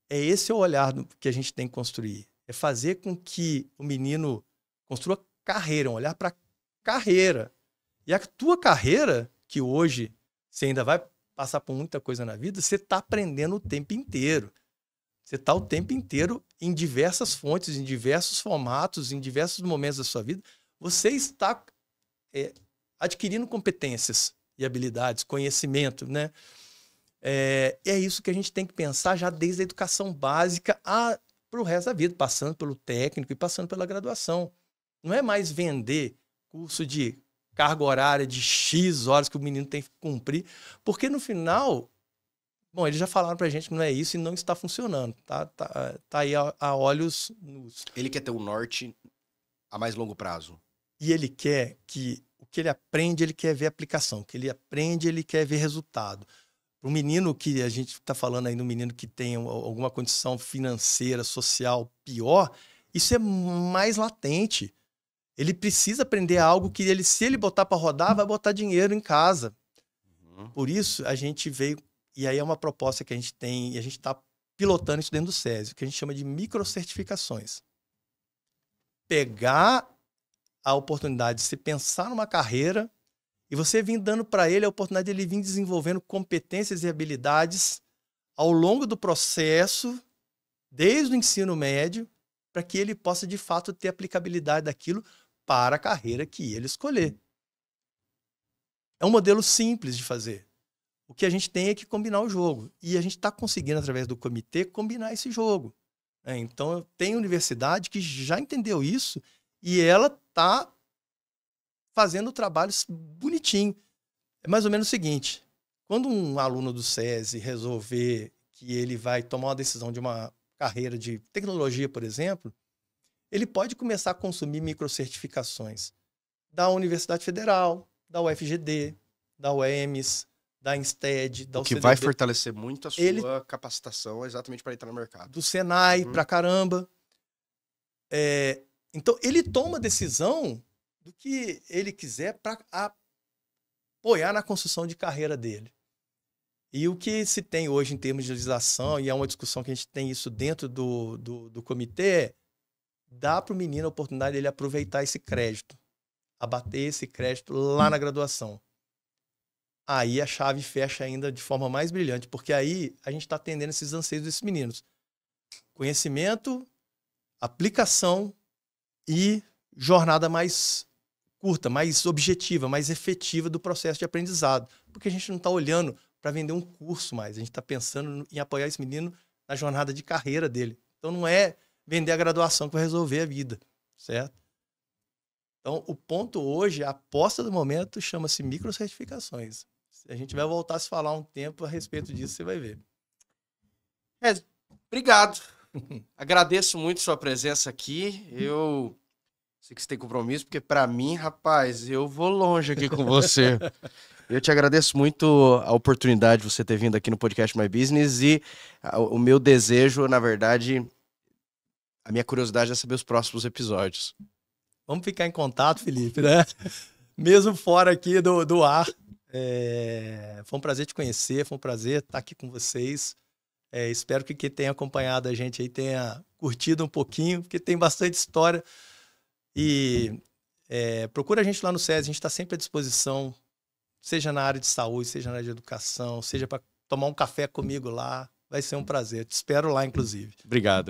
Esse é o olhar que a gente tem que construir. É fazer com que o menino construa carreira, um olhar para carreira. E a tua carreira, que hoje você ainda vai passar por muita coisa na vida, você está aprendendo o tempo inteiro. Você está o tempo inteiro em diversas fontes, em diversos formatos, em diversos momentos da sua vida. Você está adquirindo competências e habilidades, conhecimento, né? É isso que a gente tem que pensar já desde a educação básica para o resto da vida, passando pelo técnico e passando pela graduação. Não é mais vender curso de carga horária de X horas que o menino tem que cumprir, porque no final, bom, eles já falaram pra gente que não é isso e não está funcionando, tá aí a olhos nus. Ele quer ter um norte a mais longo prazo. E ele quer que o que ele aprende, ele quer ver aplicação. O que ele aprende, ele quer ver resultado. Para um menino que a gente está falando aí, um menino que tem alguma condição financeira, social pior, isso é mais latente. Ele precisa aprender algo que ele, se ele botar para rodar, vai botar dinheiro em casa. Por isso, a gente veio, e aí é uma proposta que a gente tem, e a gente está pilotando isso dentro do SESI, que a gente chama de microcertificações. Pegar a oportunidade de se pensar numa carreira e você vir dando para ele a oportunidade de ele vir desenvolvendo competências e habilidades ao longo do processo, desde o ensino médio, para que ele possa, de fato, ter aplicabilidade daquilo para a carreira que ele escolher. É um modelo simples de fazer. O que a gente tem é que combinar o jogo. E a gente está conseguindo, através do comitê, combinar esse jogo. Então, tem universidade que já entendeu isso e ela está fazendo o trabalho bonitinho. É mais ou menos o seguinte: quando um aluno do SESI resolver que ele vai tomar uma decisão de uma carreira de tecnologia, por exemplo, ele pode começar a consumir microcertificações da Universidade Federal, da UFGD, da UEMS, da Insted, da UCDB. O que vai fortalecer muito a sua capacitação exatamente para entrar no mercado. Do Senai pra caramba. Então, ele toma decisão do que ele quiser para apoiar na construção de carreira dele. E o que se tem hoje em termos de legislação, e é uma discussão que a gente tem isso dentro do comitê, é dar para o menino a oportunidade de ele aproveitar esse crédito, abater esse crédito lá na graduação. Aí a chave fecha ainda de forma mais brilhante, porque aí a gente está atendendo esses anseios desses meninos. Conhecimento, aplicação e jornada mais curta, mais objetiva, mais efetiva do processo de aprendizado. Porque a gente não está olhando para vender um curso mais, a gente está pensando em apoiar esse menino na jornada de carreira dele. Então não é vender a graduação que vai resolver a vida, certo? Então o ponto hoje, a aposta do momento, chama-se microcertificações. A gente vai voltar a se falar um tempo a respeito disso, você vai ver. Obrigado. Agradeço muito sua presença aqui. Eu sei que você tem compromisso, porque para mim, rapaz, eu vou longe aqui com você. Eu te agradeço muito a oportunidade de você ter vindo aqui no podcast My Business e o meu desejo, na verdade, a minha curiosidade é saber os próximos episódios. Vamos ficar em contato, Felipe, né? Mesmo fora aqui do ar. Foi um prazer te conhecer, foi um prazer estar aqui com vocês. Espero que quem tenha acompanhado a gente aí tenha curtido um pouquinho, porque tem bastante história. E procura a gente lá no SESI, a gente está sempre à disposição, seja na área de saúde, seja na área de educação, seja para tomar um café comigo lá. Vai ser um prazer. Te espero lá, inclusive. Obrigado.